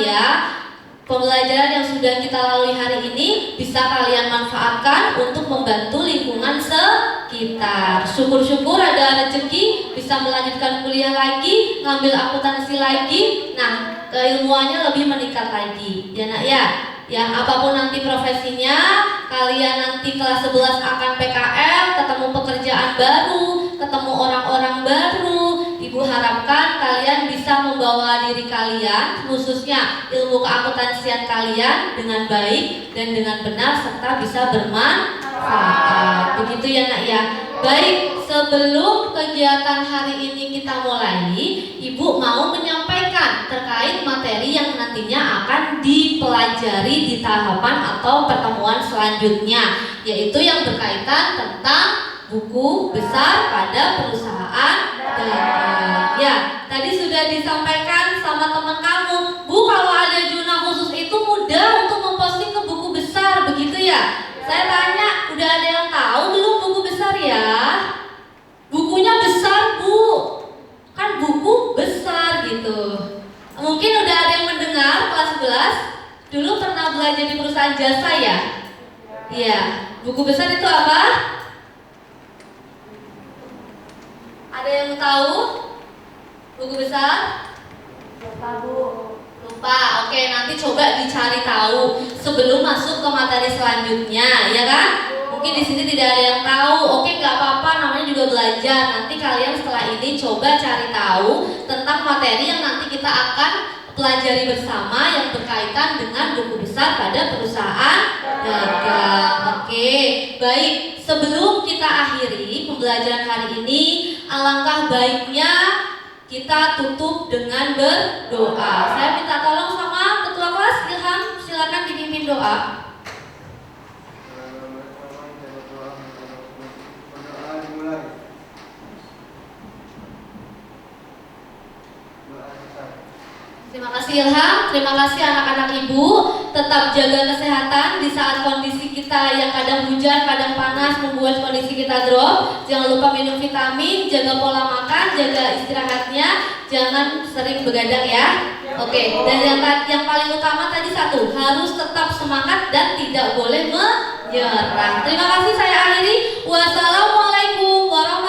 ya. Pembelajaran yang sudah kita lalui hari ini bisa kalian manfaatkan untuk membantu lingkungan sekitar. Syukur-syukur ada rezeki bisa melanjutkan kuliah lagi, ngambil akuntansi lagi. Nah, keilmuannya lebih meningkat lagi. Ya nak ya. Ya, apapun nanti profesinya, kalian nanti kelas 11 akan PKL, ketemu pekerjaan baru, ketemu orang-orang baru. Ibu harapkan kalian bisa membawa diri kalian, khususnya ilmu keakuntansian kalian dengan baik dan dengan benar serta bisa bermanfaat. Begitu ya nak ya. Baik, sebelum kegiatan hari ini kita mulai, Ibu mau menyampaikan terkait materi yang nantinya akan dipelajari di tahapan atau pertemuan selanjutnya, yaitu yang berkaitan tentang buku besar pada perusahaan dagang. Ya, tadi sudah disampaikan sama teman kamu, Bu, kalau ada jurnal khusus itu mudah untuk memposting ke buku besar, begitu ya? Saya tanya, udah ada yang tahu belum buku besar ya? Bukunya besar, Bu. Kan buku besar gitu. Mungkin udah ada yang mendengar kelas 11. Dulu pernah belajar di perusahaan jasa ya? Iya. Buku besar itu apa? Ada yang tahu? Buku besar? Lupa. Oke, nanti coba dicari tahu sebelum masuk ke materi selanjutnya, ya kan? Mungkin di sini tidak ada yang tahu. Oke, nggak apa-apa, namanya juga belajar. Nanti kalian setelah ini coba cari tahu tentang materi yang nanti kita akan pelajari bersama yang berkaitan dengan buku besar pada perusahaan dagang. Oke, baik. Sebelum kita akhiri pembelajaran hari ini, alangkah baiknya kita tutup dengan berdoa. Saya minta tolong sama ketua kelas Ilham, silakan dipimpin doa. Berdoa dimulai. Terima kasih Ilham, terima kasih anak-anak ibu. Tetap jaga kesehatan di saat kondisi kita yang kadang hujan, kadang panas membuat kondisi kita drop. Jangan lupa minum vitamin, jaga pola makan, jaga istirahatnya, jangan sering begadang ya. Oke, dan yang paling utama tadi satu, harus tetap semangat dan tidak boleh menyerah. Terima kasih, saya akhiri. Wassalamualaikum warahmatullahi wabarakatuh.